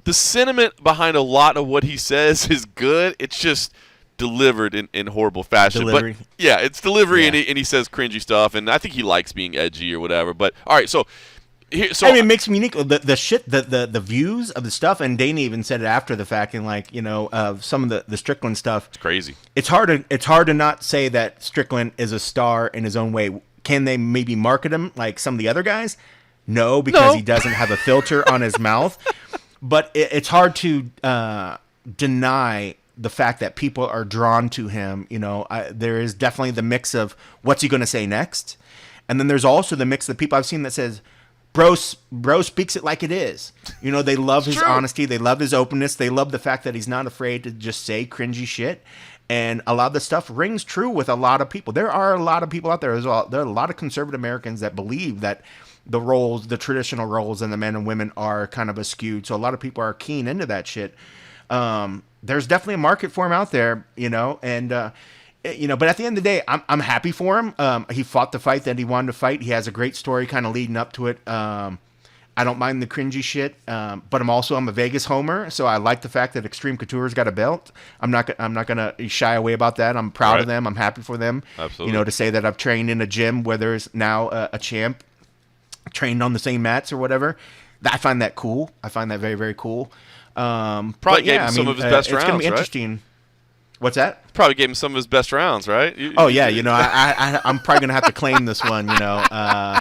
the sentiment behind a lot of what he says is good. It's just delivered in horrible fashion. Delivery. But yeah, it's delivery, yeah. And he says cringy stuff, and I think he likes being edgy or whatever. But all right, so it makes him unique. The shit, the views of the stuff, and Dana even said it after the fact, and like some of the Strickland stuff. It's crazy. It's hard to not say that Strickland is a star in his own way. Can they maybe market him like some of the other guys? No, because he doesn't have a filter on his mouth. But it's hard to deny the fact that people are drawn to him. There is definitely the mix of what's he going to say next, and then there's also the mix of people I've seen that says, Bro speaks it like it is. They love his honesty. They love his openness. They love the fact that he's not afraid to just say cringy shit. And a lot of the stuff rings true with a lot of people. There are a lot of people out there as well. There are a lot of conservative Americans that believe that the traditional roles in the men and women are kind of askewed. So a lot of people are keen into that shit. There's definitely a market for him out there, and but at the end of the day, I'm happy for him. He fought the fight that he wanted to fight. He has a great story kind of leading up to it. I don't mind the cringy shit, but I'm a Vegas homer, so I like the fact that Extreme Couture's got a belt. I'm not gonna shy away about that. I'm proud of them. I'm happy for them. Absolutely. To say that I've trained in a gym where there's now a champ trained on the same mats or whatever. I find that cool. I find that very, very cool. Probably gave him some of his best rounds. It's gonna be interesting. Right? What's that? Probably gave him some of his best rounds, right? I'm probably gonna have to claim this one. Yeah.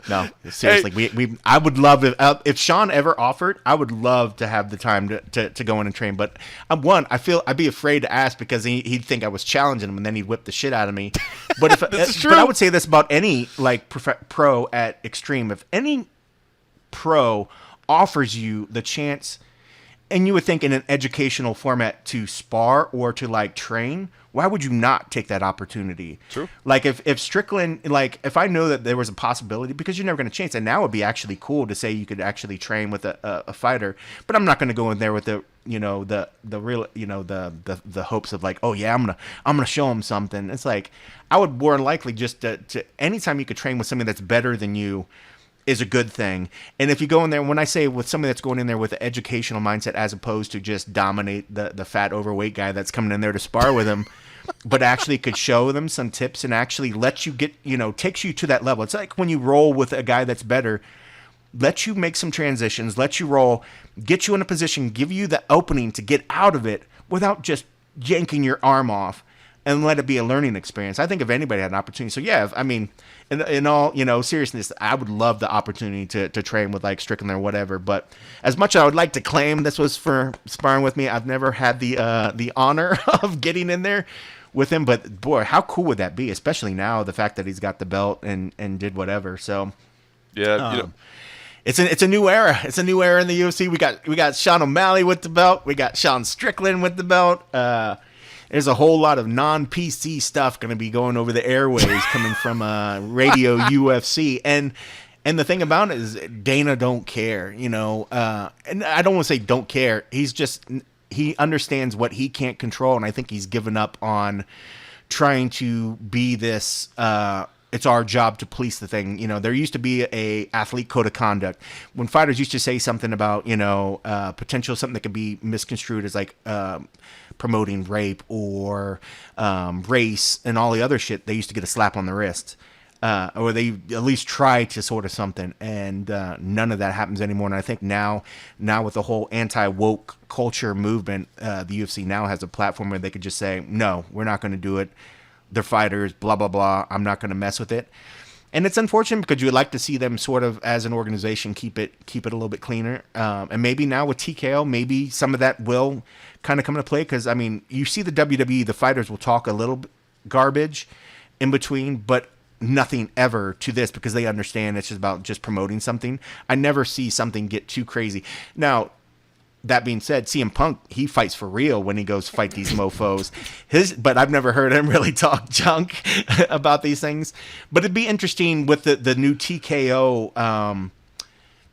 No, seriously, we I would love if Sean ever offered. I would love to have the time to go in and train. But I feel I'd be afraid to ask because he'd think I was challenging him, and then he'd whip the shit out of me. But but I would say this about any pro at Extreme. If any pro offers you the chance. And you would think in an educational format to spar or to train, why would you not take that opportunity? True. Like if Strickland, if I know that there was a possibility, because you're never going to change, and now would be actually cool to say you could actually train with a fighter, but I'm not going to go in there with the real the hopes of I'm gonna show him something. It's like I would more likely just to anytime you could train with somebody that's better than you. Is a good thing. And if you go in there, when I say with somebody that's going in there with an educational mindset as opposed to just dominate the fat overweight guy that's coming in there to spar with him, but actually could show them some tips and actually let you get, takes you to that level. It's like when you roll with a guy that's better, let you make some transitions, let you roll, get you in a position, give you the opening to get out of it without just yanking your arm off. and let it be a learning experience. I think if anybody had an opportunity, so yeah, I mean, in all seriousness, I would love the opportunity to train with like Strickland or whatever. But as much as I would like to claim this was for sparring with me, I've never had the honor of getting in there with him. But boy, how cool would that be? Especially now, the fact that he's got the belt and did whatever. So yeah, It's a new era. It's a new era in the UFC. We got Sean O'Malley with the belt. We got Sean Strickland with the belt. There's a whole lot of non-PC stuff going to be going over the airways coming from Radio UFC. And the thing about it is Dana don't care, and I don't want to say don't care. He understands what he can't control, and I think he's given up on trying to be this it's our job to police the thing. There used to be a athlete code of conduct when fighters used to say something about, potential, something that could be misconstrued as like promoting rape or race and all the other shit. They used to get a slap on the wrist. Or they at least try to sort of something, and none of that happens anymore. And I think now with the whole anti-woke culture movement, the UFC now has a platform where they could just say, no, we're not going to do it. They're fighters, blah, blah, blah. I'm not going to mess with it. And it's unfortunate because you would like to see them sort of, as an organization, keep it a little bit cleaner. And maybe now with TKO, maybe some of that will kind of come into play. Because, I mean, you see the WWE, the fighters will talk a little garbage in between, but nothing ever to this because they understand it's just about just promoting something. I never see something get too crazy. Now, that being said, CM Punk, he fights for real when he goes fight these mofos. But I've never heard him really talk junk about these things. But it'd be interesting with the new TKO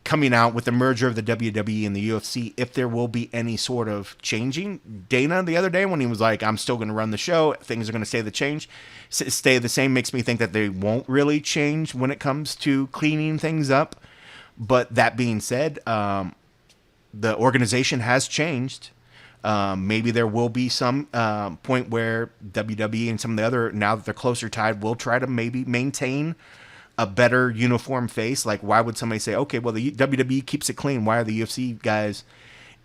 coming out with the merger of the WWE and the UFC, if there will be any sort of changing. Dana, the other day when he was like, I'm still going to run the show, things are going to stay the same, makes me think that they won't really change when it comes to cleaning things up. But that being said, the organization has changed. Maybe there will be some point where WWE and some of the other, now that they're closer tied, will try to maybe maintain a better uniform face. Like, why would somebody say, okay, well, the WWE keeps it clean. Why are the UFC guys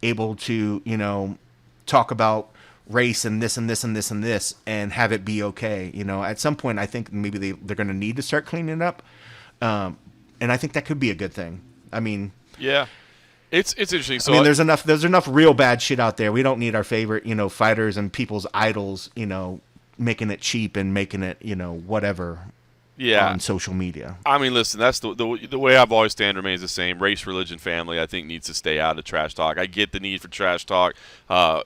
able to, talk about race and this and this and this and this and have it be okay? At some point, I think maybe they're going to need to start cleaning it up. And I think that could be a good thing. I mean, yeah. It's interesting. So I mean, there's enough real bad shit out there. We don't need our favorite, fighters and people's idols, making it cheap and making it, whatever. Yeah. On social media. I mean, listen, that's the way I've always stand remains the same. Race, religion, family, I think needs to stay out of trash talk. I get the need for trash talk.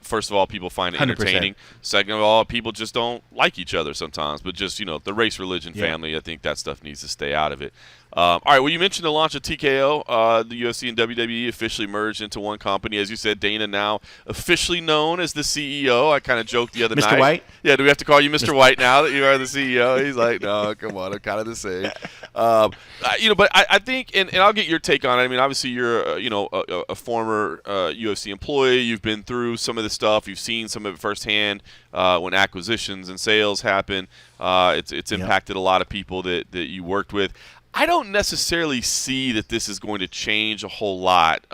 First of all, people find it entertaining. 100%. Second of all, people just don't like each other sometimes. But just, the race, religion, family, I think that stuff needs to stay out of it. All right, well, you mentioned the launch of TKO. The UFC and WWE officially merged into one company. As you said, Dana now officially known as the CEO. I kind of joked the other night. Mr. White? Yeah, do we have to call you Mr. White now that you are the CEO? He's like, no, come on, I'm kind of the same. But I think, and I'll get your take on it. I mean, obviously you're, a former UFC employee. You've been through some of the stuff. You've seen some of it firsthand when acquisitions and sales happen. It's impacted a lot of people that you worked with. I don't necessarily see that this is going to change a whole lot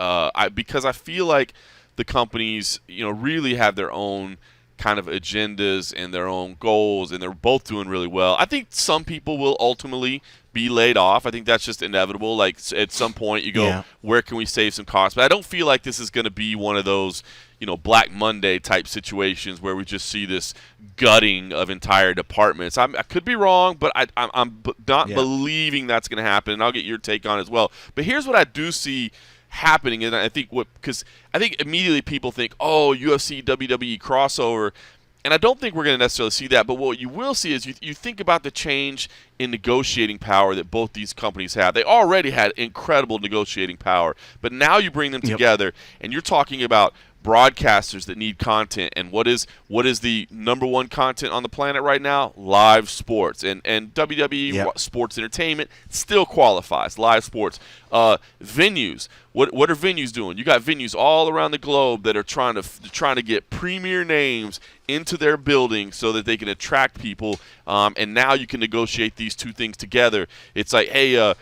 because I feel like the companies, really have their own kind of agendas and their own goals, and they're both doing really well. I think some people will ultimately be laid off. I think that's just inevitable. Like, at some point you go, where can we save some costs? But I don't feel like this is going to be one of those, Black Monday type situations where we just see this gutting of entire departments. I could be wrong, but I'm not believing that's going to happen, and I'll get your take on it as well. But here's what I do see happening, and I think because I think immediately people think, oh, UFC, WWE crossover, and I don't think we're going to necessarily see that. But what you will see is you think about the change in negotiating power that both these companies have. They already had incredible negotiating power, but now you bring them together, and you're talking about broadcasters that need content, and what is the number one content on the planet right now? Live sports, and WWE sports entertainment still qualifies live sports. Venues, what are venues doing? You got venues all around the globe that are trying to get premier names into their building so that they can attract people, and now you can negotiate these two things together. It's like, hey,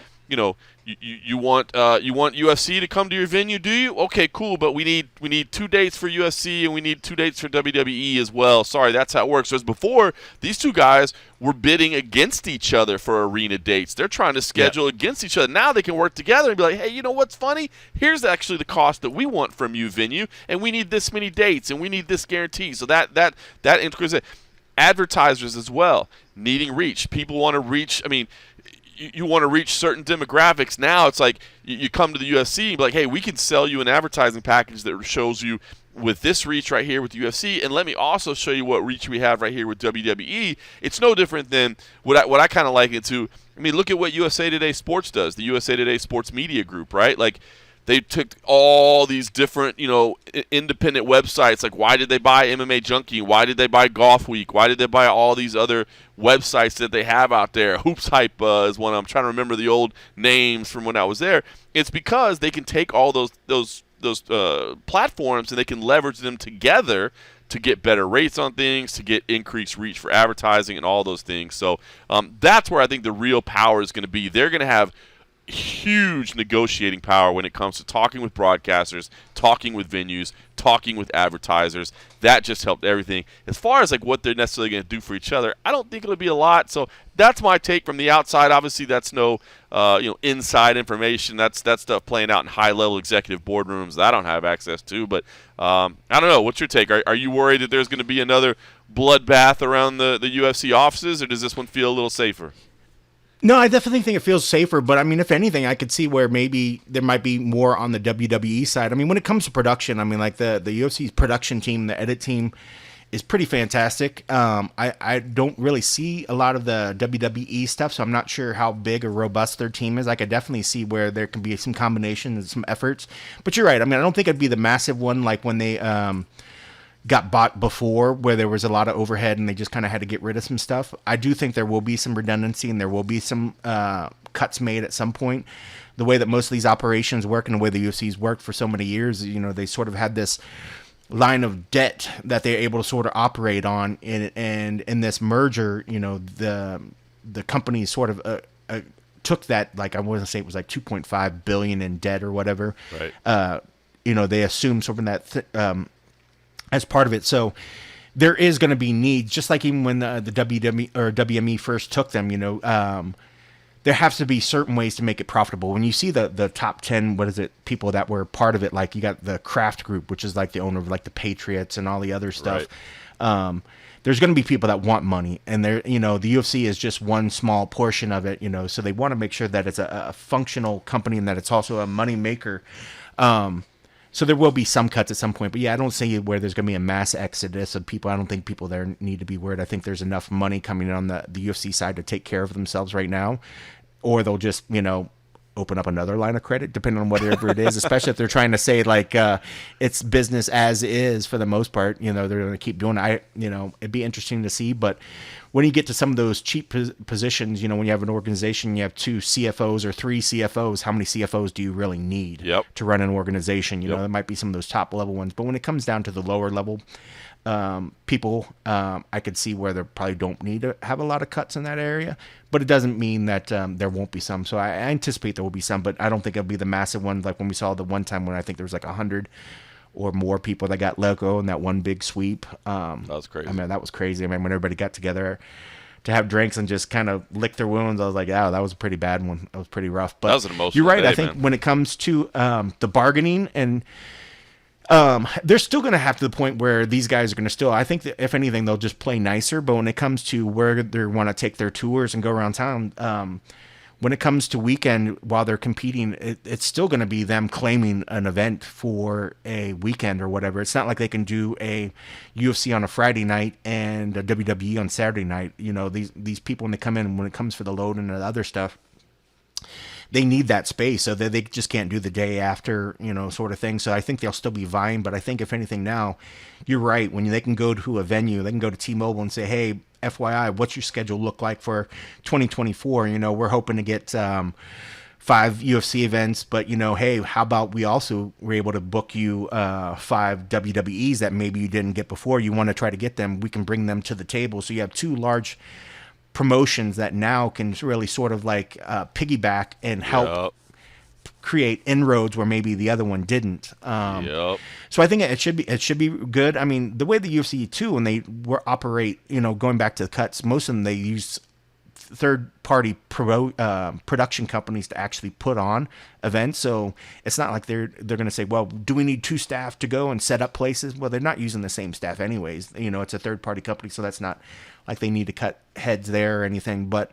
You want UFC to come to your venue, do you? Okay, cool, but we need 2 dates for UFC and we need 2 dates for WWE as well. Sorry, that's how it works. Whereas before, these two guys were bidding against each other for arena dates. They're trying to schedule against each other. Now they can work together and be like, hey, you know what's funny? Here's actually the cost that we want from you, venue, and we need this many dates and we need this guarantee. So that increases it. Advertisers as well, needing reach. People want to reach. I mean, you want to reach certain demographics. Now it's like you come to the UFC and be like, hey, we can sell you an advertising package that shows you with this reach right here with the UFC, and let me also show you what reach we have right here with WWE. It's no different than what I kind of like it to. I mean, look at what USA Today Sports does, the USA Today Sports Media Group, right? Like, they took all these different, independent websites. Like, why did they buy MMA Junkie? Why did they buy Golf Week? Why did they buy all these other websites that they have out there? Hoops Hype is one. I'm trying to remember the old names from when I was there. It's because they can take all those platforms and they can leverage them together to get better rates on things, to get increased reach for advertising and all those things. So that's where I think the real power is going to be. They're going to have huge negotiating power when it comes to talking with broadcasters, talking with venues, talking with advertisers. That just helped everything. As far as like what they're necessarily going to do for each other, I don't think it'll be a lot. So that's my take from the outside. Obviously, that's no inside information. That's stuff playing out in high-level executive boardrooms that I don't have access to. But I don't know. What's your take? Are you worried that there's going to be another bloodbath around the UFC offices, or does this one feel a little safer? No, I definitely think it feels safer, but I mean, if anything, I could see where maybe there might be more on the WWE side. I mean, when it comes to production, I mean, like the UFC's production team, the edit team is pretty fantastic. I don't really see a lot of the WWE stuff, so I'm not sure how big or robust their team is. I could definitely see where there can be some combination and some efforts, but you're right. I mean, I don't think it'd be the massive one like when they got bought before, where there was a lot of overhead and they just kind of had to get rid of some stuff. I do think there will be some redundancy and there will be some cuts made at some point. The way that most of these operations work and the way the UFC's worked for so many years, they sort of had this line of debt that they're able to sort of operate on. And in this merger, the company sort of took that, like, I want to say it was like $2.5 billion in debt or whatever. Right. They assumed sort of that as part of it. So there is going to be needs, just like even when the WME or WME first took them, there has to be certain ways to make it profitable. When you see the top 10, people that were part of it, like you got the Kraft Group, which is like the owner of like the Patriots and all the other stuff. Right. There's going to be people that want money, and the UFC is just one small portion of it, so they want to make sure that it's a functional company and that it's also a money maker. So there will be some cuts at some point. But yeah, I don't see where there's going to be a mass exodus of people. I don't think people there need to be worried. I think there's enough money coming in on the UFC side to take care of themselves right now. Or they'll just, open up another line of credit, depending on whatever it is, especially if they're trying to say, like, it's business as is for the most part. They're going to keep doing it. It'd be interesting to see. But when you get to some of those cheap positions, when you have an organization, you have 2 CFOs or 3 CFOs, how many CFOs do you really need to run an organization? There might be some of those top level ones. But when it comes down to the lower level people, I could see where they probably don't need to have a lot of cuts in that area. But it doesn't mean that there won't be some. So I anticipate there will be some, but I don't think it'll be the massive one like when we saw the one time when I think there was like 100 or more people that got let go in that one big sweep. That was crazy. I mean, that was crazy. I mean, when everybody got together to have drinks and just kind of lick their wounds, I was like, that was a pretty bad one. That was pretty rough. But that was an emotional you're right. day, I think man. When it comes to the bargaining and they're still going to have to the point where these guys are going to still, I think that if anything, they'll just play nicer. But when it comes to where they want to take their tours and go around town, when it comes to weekend while they're competing, it's still going to be them claiming an event for a weekend or whatever. It's not like they can do a UFC on a Friday night and a WWE on Saturday night. These people, when they come in, when it comes for the load and the other stuff, they need that space, so that they just can't do the day after, sort of thing. So I think they'll still be vying, but I think if anything now, you're right. When they can go to a venue, they can go to T-Mobile and say, hey, FYI, what's your schedule look like for 2024? We're hoping to get 5 UFC events, but hey, how about we also were able to book you 5 WWEs that maybe you didn't get before. You want to try to get them, we can bring them to the table. So you have 2 large promotions that now can really sort of like piggyback and help create inroads where maybe the other one didn't. So I think it should be good. I mean, the way the UFC too, when they operate, going back to the cuts, most of them they use third-party production companies to actually put on events. So it's not like they're going to say, well, do we need 2 staff to go and set up places? Well, they're not using the same staff anyways. It's a third-party company, so that's not like they need to cut heads there or anything. But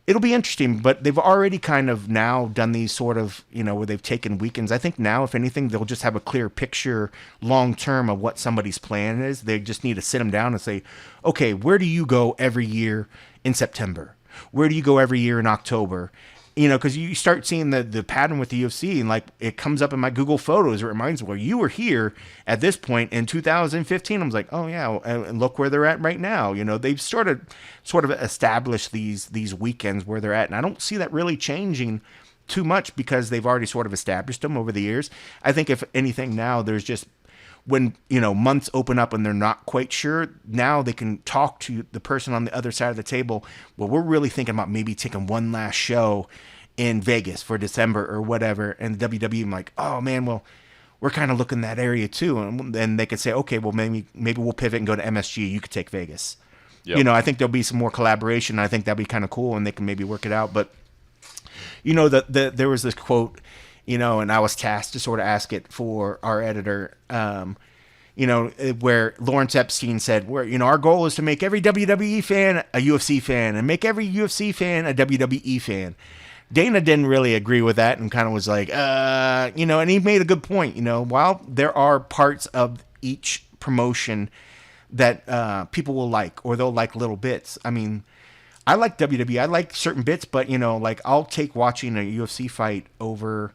it'll be interesting. But they've already kind of now done these sort of, where they've taken weekends. I think now, if anything, they'll just have a clear picture long-term of what somebody's plan is. They just need to sit them down and say, okay, where do you go every year in September? Where do you go every year in October? Because you start seeing the pattern with the UFC, and like it comes up in my Google Photos. It reminds me, well, you were here at this point in 2015. I was like, oh yeah, and look where they're at right now. They've sort of established these weekends where they're at, and I don't see that really changing too much because they've already sort of established them over the years. I think if anything now, there's just when months open up and they're not quite sure, now they can talk to the person on the other side of the table. Well, we're really thinking about maybe taking one last show in Vegas for December or whatever, and the WWE like, oh man, well, we're kind of looking that area too, and then they could say, okay, well maybe we'll pivot and go to MSG. You could take Vegas. Yep. I think there'll be some more collaboration. I think that'd be kind of cool, and they can maybe work it out. But there was this quote. And I was tasked to sort of ask it for our editor, where Lawrence Epstein said, our goal is to make every WWE fan a UFC fan and make every UFC fan a WWE fan. Dana didn't really agree with that and kind of was like, and he made a good point. While there are parts of each promotion that people will like, or they'll like little bits. I mean, I like WWE. I like certain bits, but, like I'll take watching a UFC fight over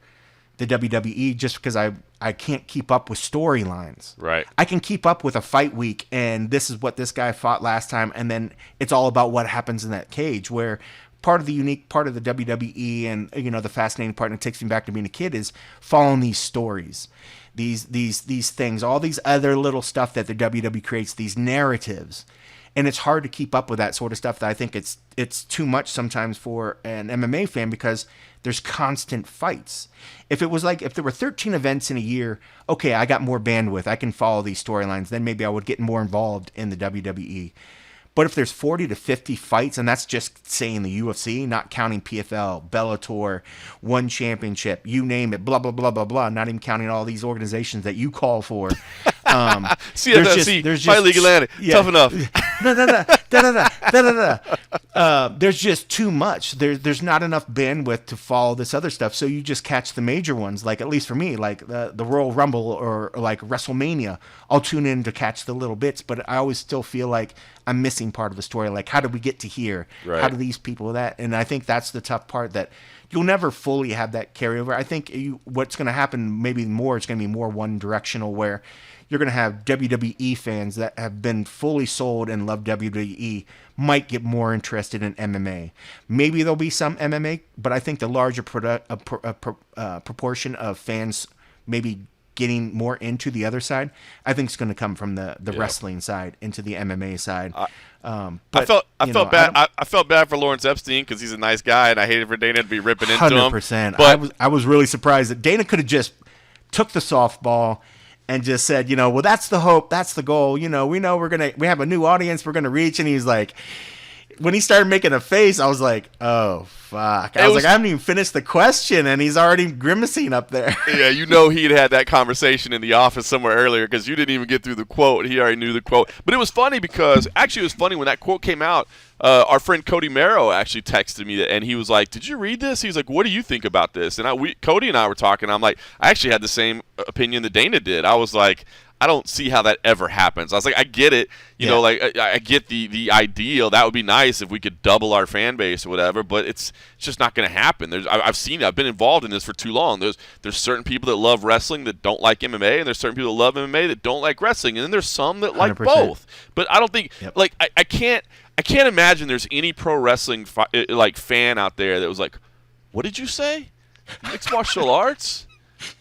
the WWE just because I can't keep up with storylines. Right. I can keep up with a fight week and this is what this guy fought last time, and then it's all about what happens in that cage, where part of the unique part of the WWE and the fascinating part, and it takes me back to being a kid, is following these stories. These things, all these other little stuff that the WWE creates, these narratives. And it's hard to keep up with that sort of stuff. That I think it's too much sometimes for an MMA fan because there's constant fights. If there were 13 events in a year, okay, I got more bandwidth. I can follow these storylines. Then maybe I would get more involved in the WWE. But if there's 40 to 50 fights, and that's just saying the UFC, not counting PFL, Bellator, One Championship, you name it, blah, blah, blah, blah, blah, not even counting all these organizations that you call for. CFFC, Fight League Atlantic, tough enough. There's just too much. There's not enough bandwidth to follow this other stuff. So you just catch the major ones, like at least for me, like the Royal Rumble or like WrestleMania. I'll tune in to catch the little bits, but I always still feel like I'm missing part of the story. Like, how did we get to here? Right. How do these people that? And I think that's the tough part, that you'll never fully have that carryover. I think what's going to happen maybe more, it's going to be more one directional, where you're going to have WWE fans that have been fully sold and love WWE might get more interested in MMA. Maybe there'll be some MMA, but I think the larger proportion of fans maybe getting more into the other side, I think it's going to come from the wrestling side into the MMA side. I felt bad for Lawrence Epstein because he's a nice guy, and I hated for Dana to be ripping into him. 100%. But I was really surprised that Dana could have just took the softball and just said, well, that's the hope, that's the goal. We know we have a new audience we're gonna reach. And he's like, when he started making a face, I was like, oh fuck. I haven't even finished the question, and he's already grimacing up there. Yeah, he'd had that conversation in the office somewhere earlier because you didn't even get through the quote. He already knew the quote. But it was funny because actually it was funny when that quote came out. Our friend Cody Merrow actually texted me and he was like, "Did you read this?" He was like, "What do you think about this?" And Cody and I were talking. I'm like, I actually had the same opinion that Dana did. I was like, I don't see how that ever happens. I was like, I get it. I get the ideal. That would be nice if we could double our fan base or whatever, but it's just not going to happen. I've seen it. I've been involved in this for too long. There's certain people that love wrestling that don't like MMA, and there's certain people that love MMA that don't like wrestling, and then there's some that like 100%. both. But I don't think I can't imagine there's any pro wrestling fan out there that was like, "What did you say? Mixed martial arts?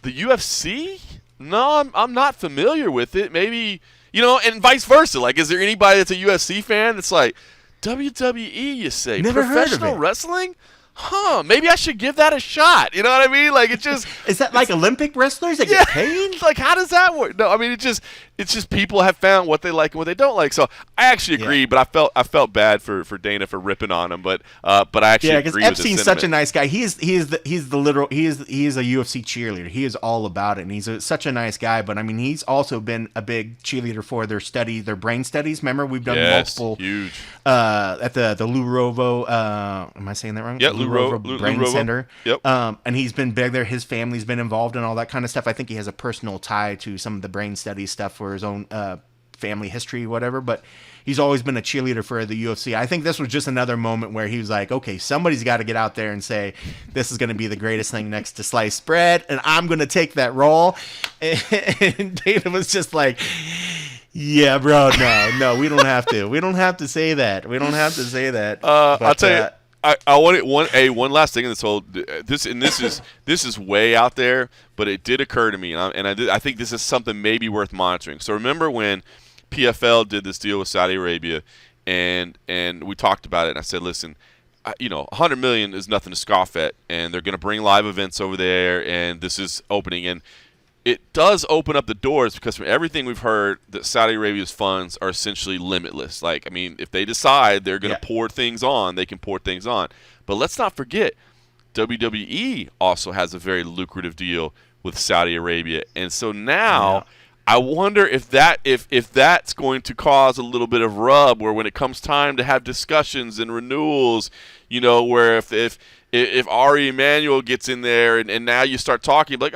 The UFC? No, I'm not familiar with it. Maybe, and vice versa. Like, is there anybody that's a UFC fan that's like, WWE, you say? Never heard of Professional it. wrestling? maybe I should give that a shot. You know what I mean? Like, it just is that like Olympic wrestlers that get paid? Like, how does that work? No, I mean, it's just people have found what they like and what they don't like. So I actually agree, but I felt bad for Dana for ripping on him. But I actually agree with the Epstein's such a nice guy. He is a UFC cheerleader. He is all about it, and he's such a nice guy. But I mean, he's also been a big cheerleader for their brain studies. Remember, we've done multiple huge at the Lou Rovo. Am I saying that wrong? Yeah, Lou Rovo Brain Rovo. Center. Yep. And he's been big there. His family's been involved in all that kind of stuff. I think he has a personal tie to some of the brain study stuff for his own family history, whatever. But he's always been a cheerleader for the UFC. I think this was just another moment where he was like, okay, somebody's got to get out there and say, this is going to be the greatest thing next to sliced bread, and I'm going to take that role. And Dana was just like, yeah, bro, no, we don't have to. We don't have to say that. I'll tell you. I wanted one last thing in this whole this is way out there, but it did occur to me, and I think this is something maybe worth monitoring. So remember when PFL did this deal with Saudi Arabia, and we talked about it, and I said, listen, $100 million is nothing to scoff at, and they're going to bring live events over there, and this is opening, and it does open up the doors because from everything we've heard, that Saudi Arabia's funds are essentially limitless. Like, I mean, if they decide they're going to pour things on, they can pour things on. But let's not forget, WWE also has a very lucrative deal with Saudi Arabia. And so now I wonder if that's going to cause a little bit of rub where when it comes time to have discussions and renewals, where if Ari Emanuel gets in there and now you start talking like,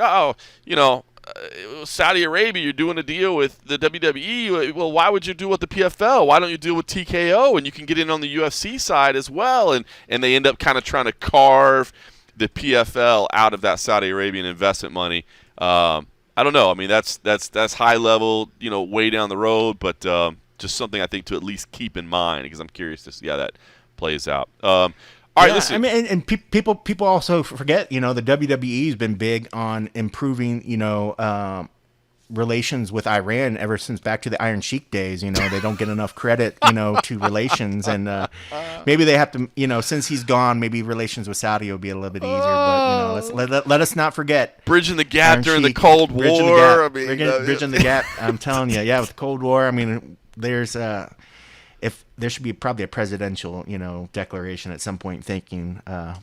Saudi Arabia, you're doing a deal with the WWE. Well, why would you do with the PFL? Why don't you deal with TKO and you can get in on the UFC side as well? And they end up kind of trying to carve the PFL out of that Saudi Arabian investment money. I don't know. I mean, that's high level, way down the road, but just something I think to at least keep in mind because I'm curious to see how that plays out. All right, listen. I mean, and people also forget, the WWE's been big on improving, relations with Iran ever since back to the Iron Sheik days. They don't get enough credit, to relations, and maybe they have to, since he's gone, maybe relations with Saudi will be a little bit easier. But let us not forget bridging the gap Iron during Sheik, the Cold War. Bridging the gap. I'm telling you, with the Cold War. I mean, there's if there should be probably a presidential, declaration at some point thanking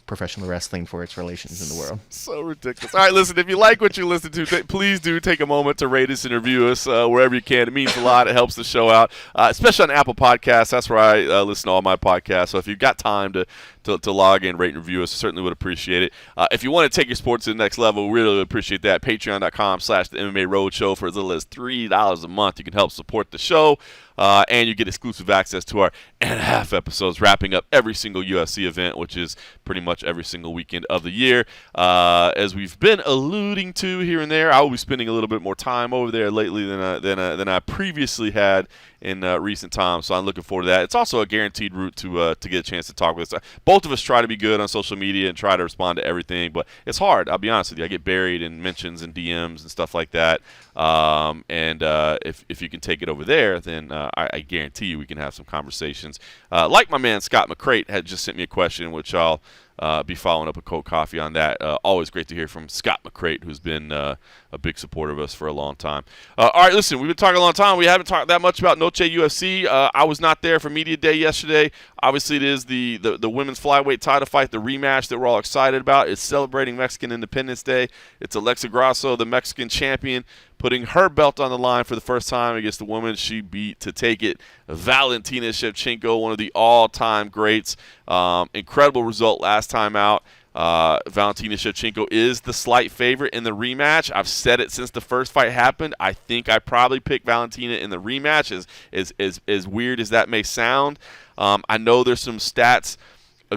professional wrestling for its relations in the world. So ridiculous. All right, listen, if you like what you listen to, please do take a moment to rate us and review us wherever you can. It means a lot. It helps the show out, especially on Apple Podcasts. That's where I listen to all my podcasts. So if you've got time to log in, rate and review us, I certainly would appreciate it. If you want to take your sports to the next level, we really would appreciate that. Patreon.com/the MMA Roadshow for as little as $3 a month. You can help support the show. And you get exclusive access to our and a half episodes wrapping up every single UFC event, which is pretty much every single weekend of the year. As we've been alluding to here and there, I will be spending a little bit more time over there lately than I previously had in recent times, so I'm looking forward to that. It's also a guaranteed route to get a chance to talk with us. Both of us try to be good on social media and try to respond to everything, but it's hard. I'll be honest with you. I get buried in mentions and DMs and stuff like that. If you can take it over there, then I guarantee you we can have some conversations. Like my man Scott McCrate had just sent me a question, which I'll be following up with Cold Coffee on that. Always great to hear from Scott McCrate, who's been a big supporter of us for a long time. All right, listen, we've been talking a long time. We haven't talked that much about Noche UFC. I was not there for Media Day yesterday. Obviously, it is the women's flyweight title fight, the rematch that we're all excited about. It's celebrating Mexican Independence Day. It's Alexa Grasso, the Mexican champion, putting her belt on the line for the first time against the woman she beat to take it, Valentina Shevchenko, one of the all-time greats. Incredible result last time out. Valentina Shevchenko is the slight favorite in the rematch. I've said it since the first fight happened. I think I probably picked Valentina in the rematch, as weird as that may sound. I know there's some stats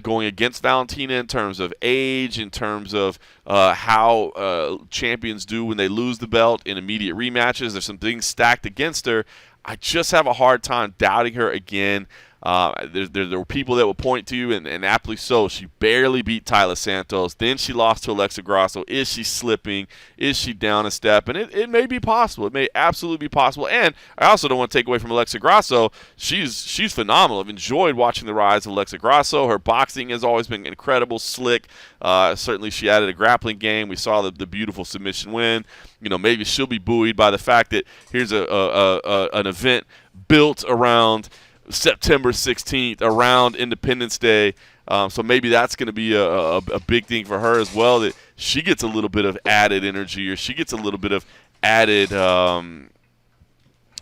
going against Valentina in terms of age, in terms of how champions do when they lose the belt in immediate rematches. There's some things stacked against her. I just have a hard time doubting her again. There were people that would point to you, and aptly so. She barely beat Tyler Santos. Then she lost to Alexa Grasso. Is she slipping? Is she down a step? And it may be possible. It may absolutely be possible. And I also don't want to take away from Alexa Grasso. She's phenomenal. I've enjoyed watching the rise of Alexa Grasso. Her boxing has always been incredible, slick. Certainly she added a grappling game. We saw the beautiful submission win. Maybe she'll be buoyed by the fact that here's an event built around September 16th, around Independence Day. So maybe that's going to be a big thing for her as well, that she gets a little bit of added energy, or she gets a little bit of added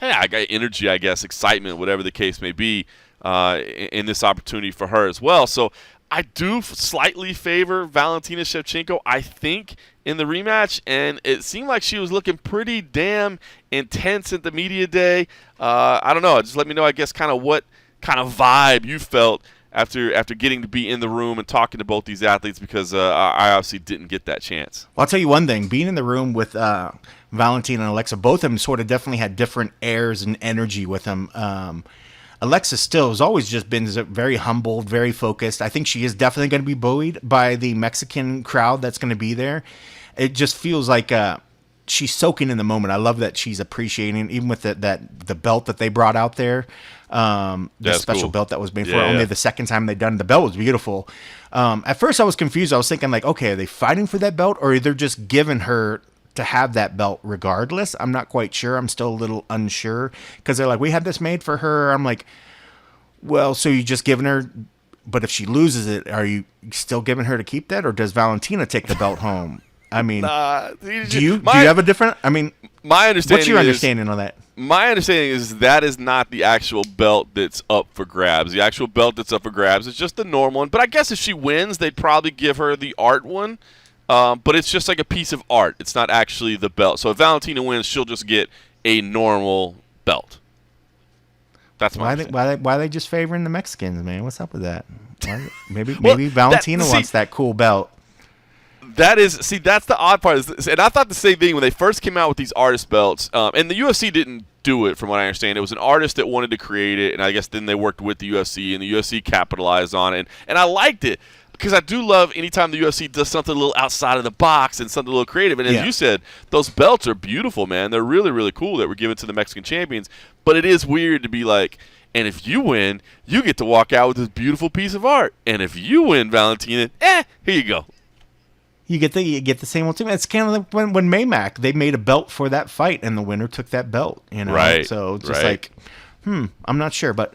energy, I guess, excitement, whatever the case may be, in this opportunity for her as well. So I do slightly favor Valentina Shevchenko, I think, in the rematch, and it seemed like she was looking pretty damn intense at the media day. I don't know. Just let me know, I guess, kind of what kind of vibe you felt after getting to be in the room and talking to both these athletes, because I obviously didn't get that chance. Well, I'll tell you one thing. Being in the room with Valentina and Alexa, both of them sort of definitely had different airs and energy with them. Alexa still has always just been very humble, very focused. I think she is definitely going to be buoyed by the Mexican crowd that's going to be there. It just feels like she's soaking in the moment. I love that she's appreciating, even with the belt that they brought out there, the special cool belt that was made for her. Only the second time they'd done it. The belt was beautiful. At first, I was confused. I was thinking, like, okay, are they fighting for that belt, or they're just giving her to have that belt regardless? I'm not quite sure. I'm still a little unsure, because they're like, we had this made for her. I'm like, well, so you just giving her, but if she loses it, are you still giving her to keep that, or does Valentina take the belt home? I mean, do you have a different? I mean, my understanding. What's your understanding on that? My understanding is that is not the actual belt that's up for grabs. The actual belt that's up for grabs is just the normal one. But I guess if she wins, they'd probably give her the art one. But it's just like a piece of art. It's not actually the belt. So if Valentina wins, she'll just get a normal belt. That's my why are they just favoring the Mexicans, man? What's up with that? Maybe Valentina wants that cool belt. That's the odd part. And I thought the same thing when they first came out with these artist belts. And the UFC didn't do it, from what I understand. It was an artist that wanted to create it, and I guess then they worked with the UFC, and the UFC capitalized on it. And I liked it, because I do love anytime the UFC does something a little outside of the box and something a little creative. And as you said, those belts are beautiful, man. They're really, really cool that were given to the Mexican champions. But it is weird to be like, and if you win, you get to walk out with this beautiful piece of art. And if you win, Valentina, here you go. You get the same old thing. It's kind of like when Maymack, they made a belt for that fight, and the winner took that belt. Right. So just like, I'm not sure, but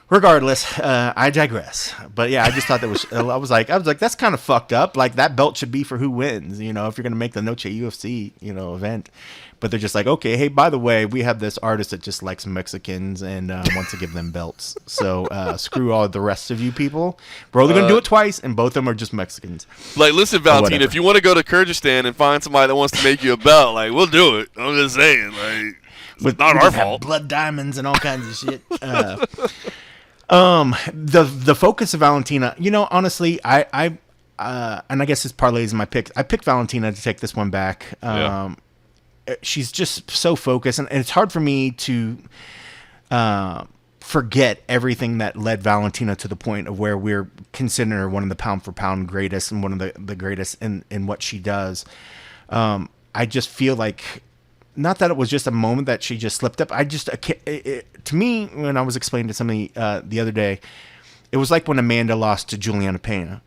regardless, I digress. But yeah, I just thought that was. I was like, that's kind of fucked up. Like, that belt should be for who wins. If you're gonna make the Noche UFC, event. But they're just like, okay, hey, by the way, we have this artist that just likes Mexicans and wants to give them belts. So screw all the rest of you people. We're only going to do it twice, and both of them are just Mexicans. Like, listen, Valentina, if you want to go to Kyrgyzstan and find somebody that wants to make you a belt, like, we'll do it. I'm just saying, like, it's not our fault. Blood diamonds and all kinds of shit. The focus of Valentina, honestly, I and I guess this parlays in my pick. I picked Valentina to take this one back. She's just so focused, and it's hard for me to forget everything that led Valentina to the point of where we're considering her one of the pound-for-pound greatest and one of the greatest in what she does. I just feel like, not that it was just a moment that she just slipped up. To me, when I was explaining to somebody the other day, it was like when Amanda lost to Juliana Pena.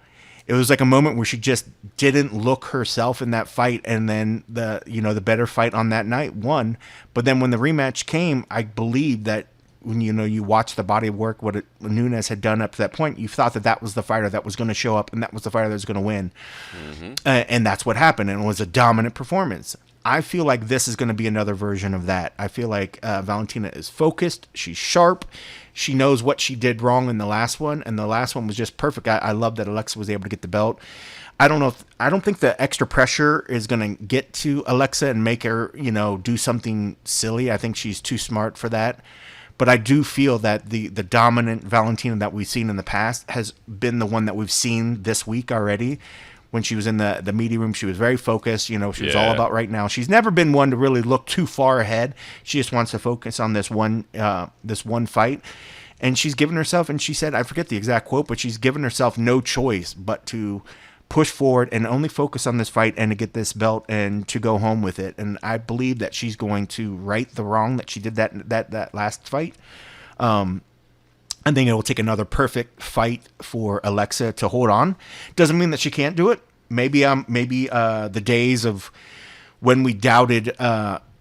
It was like a moment where she just didn't look herself in that fight, and then the better fight on that night won. But then when the rematch came, I believe that when you watch the body of work what Nunes had done up to that point, you thought that was the fighter that was going to show up, and that was the fighter that was going to win. Mm-hmm. And that's what happened, and it was a dominant performance. I feel like this is going to be another version of that. I feel like Valentina is focused. She's sharp. She knows what she did wrong in the last one, and the last one was just perfect. I love that Alexa was able to get the belt. I don't think the extra pressure is going to get to Alexa and make her, do something silly. I think she's too smart for that. But I do feel that the dominant Valentina that we've seen in the past has been the one that we've seen this week already. When she was in the media room, she was very focused. She was all about right now. She's never been one to really look too far ahead. She just wants to focus on this one fight. And she's given herself, and she said, I forget the exact quote, but she's given herself no choice but to push forward and only focus on this fight and to get this belt and to go home with it. And I believe that she's going to right the wrong that she did that last fight. I think it will take another perfect fight for Alexa to hold on. Doesn't mean that she can't do it. Maybe the days of when we doubted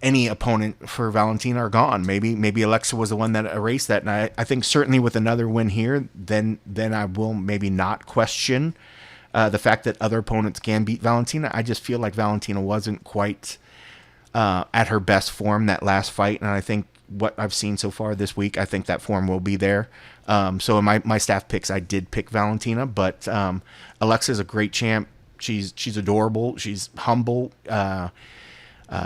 any opponent for Valentina are gone. Maybe Alexa was the one that erased that. And I think certainly with another win here, then I will maybe not question the fact that other opponents can beat Valentina. I just feel like Valentina wasn't quite at her best form that last fight, and I think what I've seen so far this week, I think that form will be there. So in my staff picks, I did pick Valentina, but Alexa's a great champ. She's adorable. She's humble.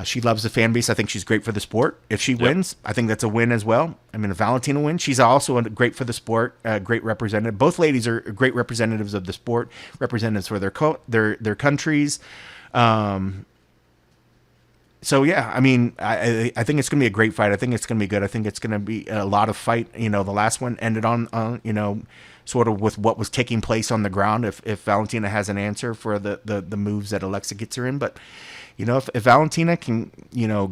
She loves the fan base. I think she's great for the sport. If she wins, I think that's a win as well. I mean, if Valentina wins, she's also great for the sport, great representative. Both ladies are great representatives of the sport, representatives for their countries. So yeah, I mean, I think it's going to be a great fight. I think it's going to be good. I think it's going to be a lot of fight. You know, the last one ended on sort of with what was taking place on the ground. If Valentina has an answer for the moves that Alexa gets her in, but if Valentina can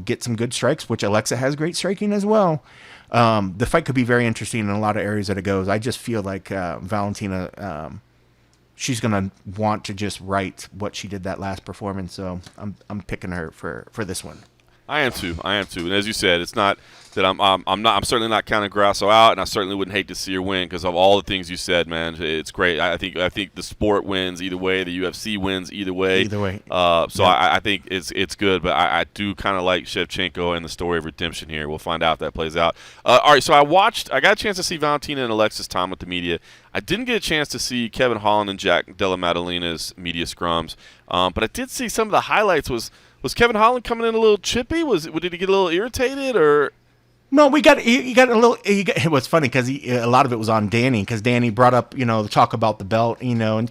get some good strikes, which Alexa has great striking as well, the fight could be very interesting in a lot of areas that it goes. I just feel like Valentina. She's gonna want to just write what she did that last performance, so I'm picking her for this one. I am too. And as you said, it's not that I'm certainly not counting Grasso out, and I certainly wouldn't hate to see her win because of all the things you said, man. It's great. I think the sport wins either way. The UFC wins either way. Either way. So yeah. I think it's good, but I do kind of like Shevchenko and the story of redemption here. We'll find out if that plays out. All right. So I got a chance to see Valentina and Alexis time with the media. I didn't get a chance to see Kevin Holland and Jack Della Madalena's media scrums, but I did see some of the highlights. Was Kevin Holland coming in a little chippy? Did he get a little irritated or? No, he got a little. It was funny because a lot of it was on Danny because Danny brought up the talk about the belt, and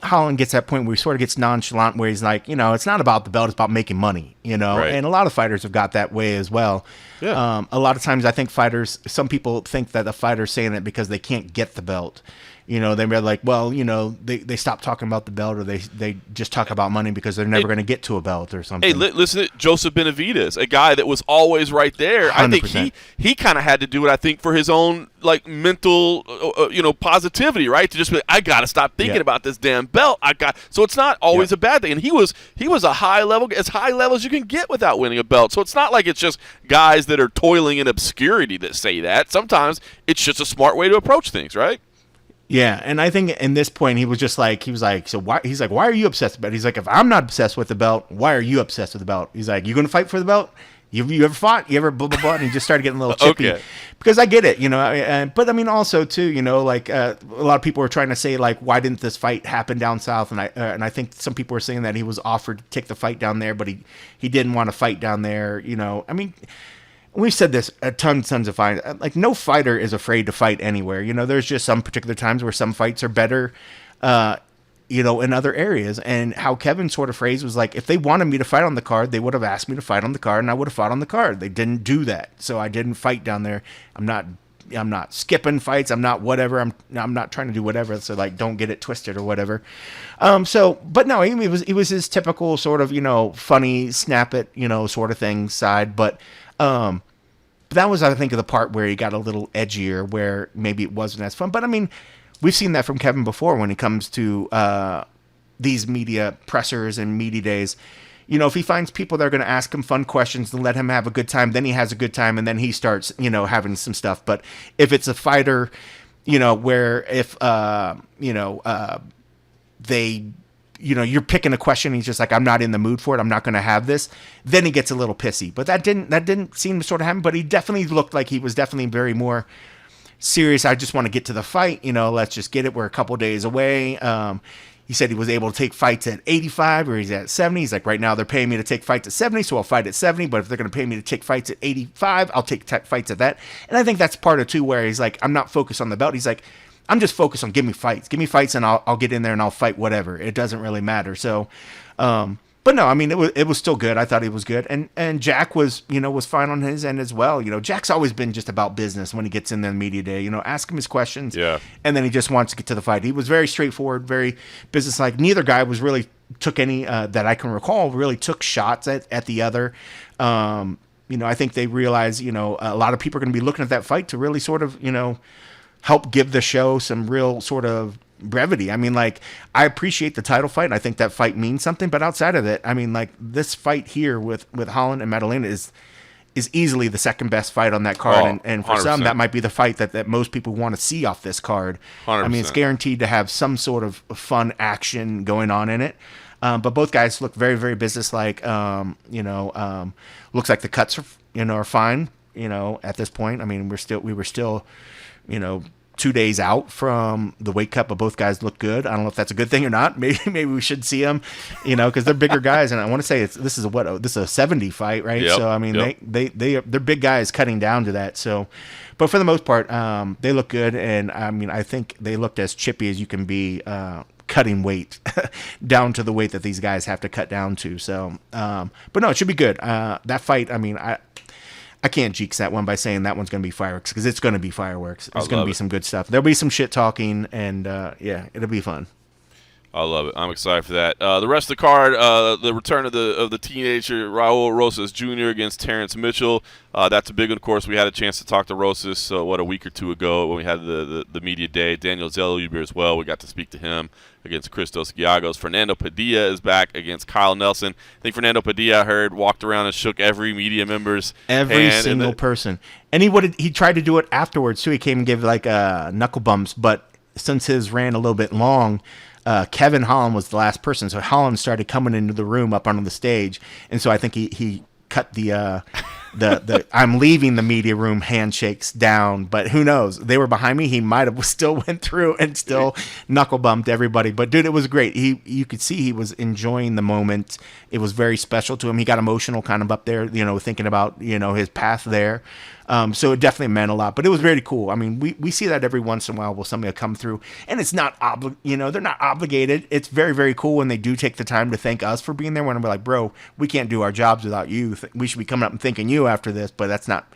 Holland gets that point where he sort of gets nonchalant where he's like, it's not about the belt, it's about making money, Right. And a lot of fighters have got that way as well. Yeah. A lot of times I think some people think that the fighter's saying it because they can't get the belt. They're like, well, they stop talking about the belt or they just talk about money because they're never going to get to a belt or something. Hey, listen to Joseph Benavidez, a guy that was always right there. 100%. I think he kind of had to do it, I think, for his own mental, positivity, right? To just be like, I got to stop thinking about this damn belt. So it's not always a bad thing. And he was a high level as you can get without winning a belt. So it's not like it's just guys that are toiling in obscurity that say that. Sometimes it's just a smart way to approach things, right? Yeah, and I think in this point he was like, so why? He's like, why are you obsessed with it? He's like, if I'm not obsessed with the belt, why are you obsessed with the belt? He's like, you going to fight for the belt? You ever fought? You ever blah blah blah? And he just started getting a little chippy. Okay. Because I get it, but I mean also too, a lot of people were trying to say like, why didn't this fight happen down south? And I think some people were saying that he was offered to take the fight down there, but he didn't want to fight down there. I mean. We've said this a tons of fights. Like, no fighter is afraid to fight anywhere. There's just some particular times where some fights are better, in other areas. And how Kevin sort of phrased was like, if they wanted me to fight on the card, they would have asked me to fight on the card, and I would have fought on the card. They didn't do that, so I didn't fight down there. I'm not skipping fights. I'm not whatever. I'm not trying to do whatever. So like, don't get it twisted or whatever. But no, it was his typical sort of funny, snap it, sort of thing side, but. That was, I think, the part where he got a little edgier, where maybe it wasn't as fun. But I mean, we've seen that from Kevin before when it comes to these media pressers and media days. If he finds people that are going to ask him fun questions and let him have a good time, then he has a good time, and then he starts, having some stuff. But if it's a fighter, where if they. You're picking a question. He's just like, I'm not in the mood for it. I'm not going to have this. Then he gets a little pissy. But that didn't seem to sort of happen. But he definitely looked like he was definitely very more serious. I just want to get to the fight. Let's just get it. We're a couple days away. He said he was able to take fights at 85 or he's at 70. He's like, right now they're paying me to take fights at 70, so I'll fight at 70. But if they're going to pay me to take fights at 85, I'll take fights at that. And I think that's part of too where he's like, I'm not focused on the belt. He's like, I'm just focused on give me fights, and I'll get in there and I'll fight whatever. It doesn't really matter. So, But no, I mean, it was still good. I thought he was good, and Jack was was fine on his end as well. Jack's always been just about business when he gets in the media day. Ask him his questions, and then he just wants to get to the fight. He was very straightforward, very businesslike. Neither guy was really took any that I can recall really took shots at the other. I think they realize a lot of people are going to be looking at that fight to really sort of help give the show some real sort of brevity. I mean, like, I appreciate the title fight. I think that fight means something, but outside of it, I mean, like, this fight here with Holland and Madalena is easily the second best fight on that card, and for 100%. Some that might be the fight that most people want to see off this card. 100%. I mean, it's guaranteed to have some sort of fun action going on in it. But both guys look very, very businesslike. Looks like the cuts are fine. At this point, I mean, we were still 2 days out from the weight cut, but both guys look good. I don't know if that's a good thing or not. Maybe we should see them, because they're bigger guys, and I want to say this is a 70 fight, right? Yep, so I mean, they're big guys cutting down to that. So, but for the most part, they look good, and I mean, I think they looked as chippy as you can be. Cutting weight down to the weight that these guys have to cut down to. So, but no, it should be good. That fight, I mean, I can't jinx that one by saying that one's going to be fireworks, because it's going to be fireworks. It's going to be some good stuff. There'll be some shit talking, and it'll be fun. I love it. I'm excited for that. The rest of the card, the return of the teenager Raul Rosas Jr. against Terrence Mitchell. That's a big one, of course. We had a chance to talk to Rosas, a week or two ago when we had the media day. Daniel Zellweger as well. We got to speak to him against Christos Giagos. Fernando Padilla is back against Kyle Nelson. I think Fernando Padilla, I heard, walked around and shook every media member's every hand. Single person. And he tried to do it afterwards, too. He came and gave like knuckle bumps, but since his ran a little bit long, Kevin Holland was the last person, so Holland started coming into the room up onto the stage, and so I think he cut the I'm leaving the media room handshakes down, but who knows? They were behind me. He might have still went through and still knuckle bumped everybody. But dude, it was great. You could see he was enjoying the moment. It was very special to him. He got emotional kind of up there, thinking about his path there. So it definitely meant a lot, but it was very cool. I mean, we see that every once in a while where somebody will come through, and it's not they're not obligated. It's very, very cool when they do take the time to thank us for being there. When we're like, bro, we can't do our jobs without you. We should be coming up and thanking you after this, but that's not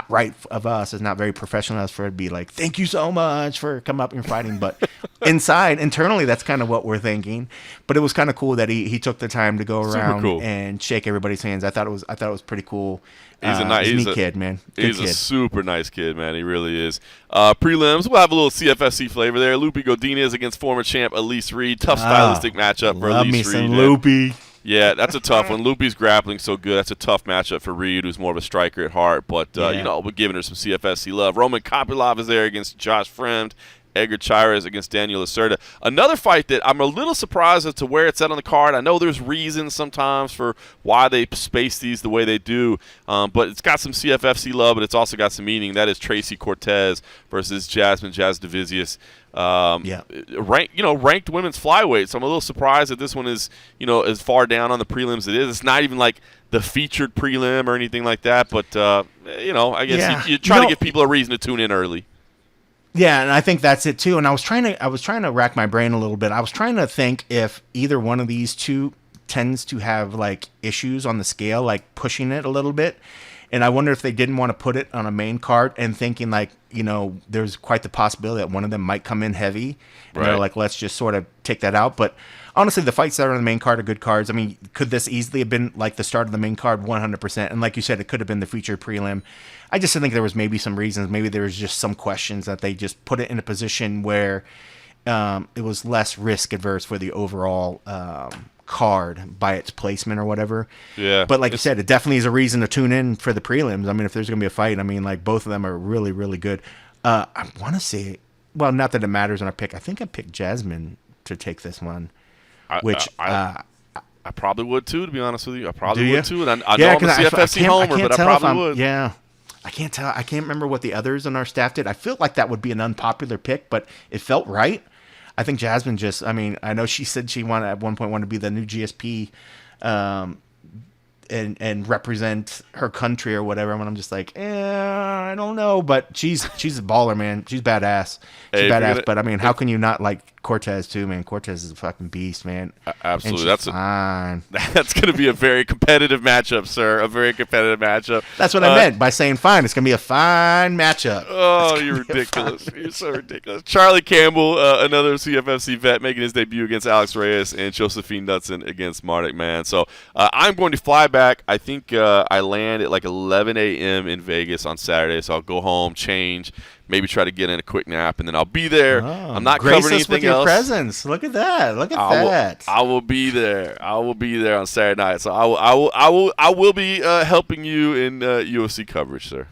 right of us. It's not very professional of us for it to be like, thank you so much for coming up and fighting. But internally, that's kind of what we're thinking. But it was kind of cool that he took the time to go around and shake everybody's hands. I thought it was pretty cool. He's a neat kid, man. He's a super nice kid, man. He really is. Prelims, we'll have a little CFFC flavor there. Lupe Godinez against former champ Elise Reed. Tough stylistic matchup for Elise Reed. Love me some Lupe. Yeah, that's a tough one. Lupe's grappling so good. That's a tough matchup for Reed, who's more of a striker at heart. But, we're giving her some CFFC love. Roman Kopylov is there against Josh Fremd. Edgar Chairez against Daniel Lacerda. Another fight that I'm a little surprised as to where it's at on the card. I know there's reasons sometimes for why they space these the way they do, but it's got some CFFC love, but it's also got some meaning. That is Tracy Cortez versus Jasmine Jasudavicius. Ranked women's flyweight. So I'm a little surprised that this one is, as far down on the prelims as it is. It's not even like the featured prelim or anything like that, but I guess you try to give people a reason to tune in early. Yeah, and I think that's it too. And I was trying to rack my brain a little bit. I was trying to think if either one of these two tends to have like issues on the scale, like pushing it a little bit. And I wonder if they didn't want to put it on a main card and thinking like, there's quite the possibility that one of them might come in heavy. And they're like, let's just sort of take that out. But honestly, the fights that are on the main card are good cards. I mean, could this easily have been like the start of the main card? 100%. And like you said, it could have been the featured prelim. I just think there was maybe some reasons. Maybe there was just some questions that they just put it in a position where it was less risk adverse for the overall card by its placement or whatever. Yeah. But like you said, it definitely is a reason to tune in for the prelims. I mean, if there's going to be a fight, I mean, like both of them are really, really good. I want to say, well, not that it matters on our pick. I think I picked Jasmine to take this one, I probably would too, to be honest with you. I probably would too. And I know I'm a CFFC homer, but I probably would. Yeah. I can't tell. I can't remember what the others on our staff did. I feel like that would be an unpopular pick, but it felt right. I think Jasmine I know she said she at one point wanted to be the new GSP and represent her country or whatever. And I'm just like, I don't know. But she's a baller, man. She's badass. She's badass. But I mean, how can you not like Cortez too, man. Cortez is a fucking beast, man. Absolutely, that's fine. That's going to be a very competitive matchup, sir. A very competitive matchup. That's what I meant by saying fine. It's going to be a fine matchup. Oh, you're ridiculous. You're so ridiculous. Charlie Campbell, another CFFC vet, making his debut against Alex Reyes, and Josephine Knudsen against Marduk Man. So I'm going to fly back. I think I land at like 11 a.m. in Vegas on Saturday, so I'll go home, change, maybe try to get in a quick nap, and then I'll be there. I'm not covering anything with your else. Presence. Look at that. Look at that. I will be there. I will be there on Saturday night. So I will be helping you in UFC coverage, sir.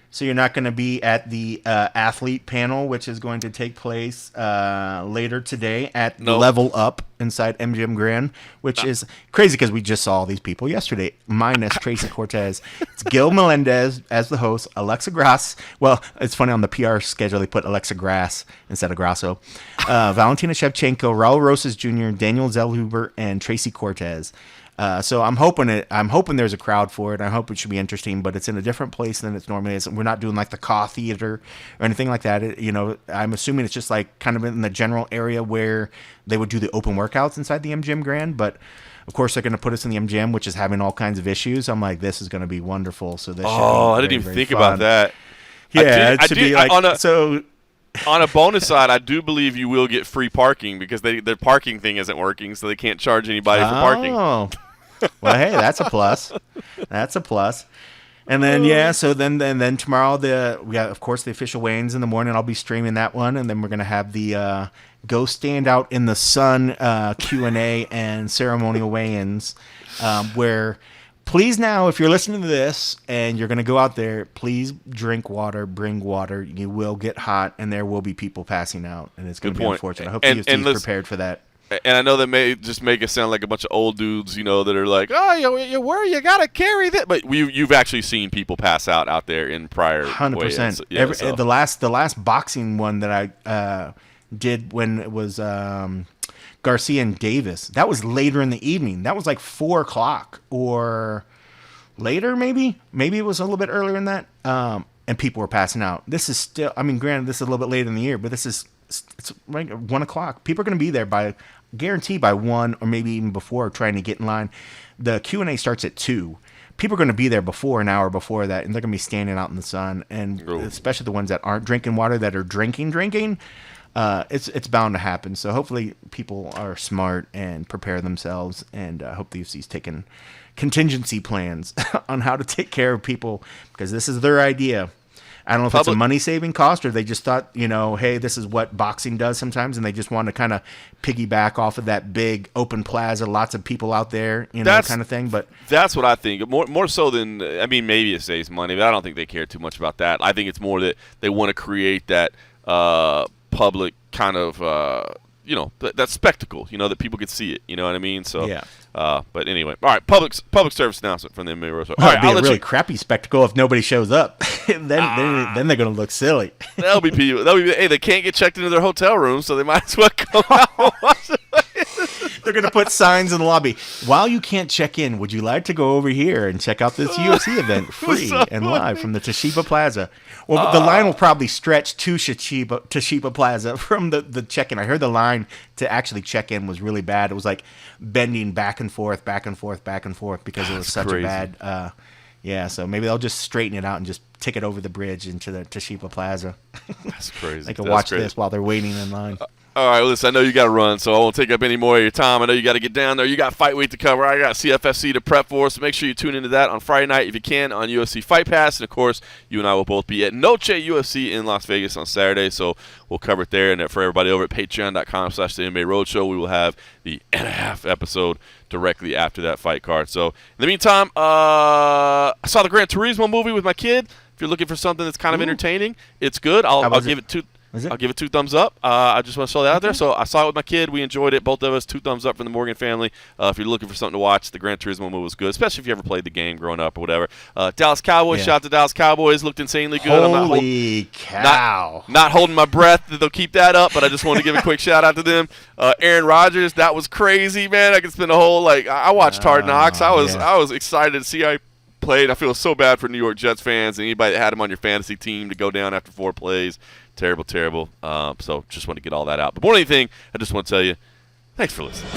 So you're not going to be at the athlete panel, which is going to take place later today at Level Up inside MGM Grand, which is crazy because we just saw all these people yesterday, minus Tracy Cortez. It's Gil Melendez as the host, Alexa Grass. Well, it's funny, on the PR schedule, they put Alexa Grass instead of Grasso. Valentina Shevchenko, Raul Rosas Jr., Daniel Zellhuber, and Tracy Cortez. So I'm hoping there's a crowd for it. I hope it should be interesting, but it's in a different place than it's normally is. We're not doing like the Caw Theater or anything like that. I'm assuming it's just like kind of in the general area where they would do the open workouts inside the MGM Grand. But of course, they're going to put us in the MGM, which is having all kinds of issues. I'm like, this is going to be wonderful. So this. I didn't even think about that. Yeah, it should be like so. On a bonus side, I do believe you will get free parking because their parking thing isn't working, so they can't charge anybody for parking. Oh. Well, hey, that's a plus. That's a plus. And then so then tomorrow we got, of course, the official weigh-ins in the morning. I'll be streaming that one, and then we're gonna have the go stand out in the sun Q&A and ceremonial weigh-ins, where please now, if you're listening to this and you're gonna go out there, please drink water, bring water. You will get hot, and there will be people passing out, and it's gonna be unfortunate. I hope the UFC is prepared for that. And I know that may just make us sound like a bunch of old dudes, that are like, oh, you gotta carry that. But you've actually seen people pass out there in prior 100%. Yeah, the last boxing one that I did when it was Garcia and Davis, that was later in the evening. That was like 4:00 or later, maybe it was a little bit earlier than that. And people were passing out. This is still, granted, this is a little bit later in the year, but it's like 1:00. People are going to be there by 1 or maybe even before, trying to get in line. The Q&A starts at 2. People are going to be there before an hour before that, and they're going to be standing out in the sun. And especially the ones that aren't drinking water, that are drinking, it's bound to happen. So hopefully people are smart and prepare themselves, and I hope the UFC's taking contingency plans on how to take care of people, because this is their idea. I don't know if it's a money-saving cost, or they just thought, hey, this is what boxing does sometimes, and they just want to kind of piggyback off of that big open plaza, lots of people out there, kind of thing. But that's what I think. More so than, maybe it saves money, but I don't think they care too much about that. I think it's more that they want to create that public kind of, that spectacle, that people could see it. You know what I mean? So yeah. But anyway, all right. Public service announcement from the MMA Roadshow. All right, it'd be a really crappy spectacle if nobody shows up. then they're going to look silly. There'll be people. Hey, they can't get checked into their hotel room, so they might as well come out and watch it. They're going to put signs in the lobby. While you can't check in, would you like to go over here and check out this UFC event free and live from the Toshiba Plaza? Well, the line will probably stretch to Toshiba Plaza from the check-in. I heard the line to actually check in was really bad. It was like bending back and forth because it was such a bad. So maybe they'll just straighten it out and just take it over the bridge into the Toshiba Plaza. That's crazy. They can watch this while they're waiting in line. All right, listen, I know you got to run, so I won't take up any more of your time. I know you got to get down there. You got Fight Week to cover. I got CFFC to prep for, so make sure you tune into that on Friday night if you can on UFC Fight Pass. And, of course, you and I will both be at Noche UFC in Las Vegas on Saturday, so we'll cover it there. And for everybody over at patreon.com/the MMA Roadshow, we will have the and-a-half episode directly after that fight card. So, in the meantime, I saw the Gran Turismo movie with my kid. If you're looking for something that's kind of entertaining, it's good. I'll give it 2. I'll give it 2 thumbs up. I just want to throw that out there. So I saw it with my kid. We enjoyed it. Both of us, 2 thumbs up from the Morgan family. If you're looking for something to watch, the Gran Turismo movie was good, especially if you ever played the game growing up or whatever. Dallas Cowboys, shout out to Dallas Cowboys. Looked insanely good. Holy cow. Not holding my breath that they'll keep that up, but I just want to give a quick shout out to them. Aaron Rodgers, that was crazy, man. I could spend a whole, I watched Hard Knocks. I was excited to see how he played. I feel so bad for New York Jets fans and anybody that had him on your fantasy team to go down after 4 plays. Terrible, terrible. So just want to get all that out. But more than anything, I just want to tell you, thanks for listening.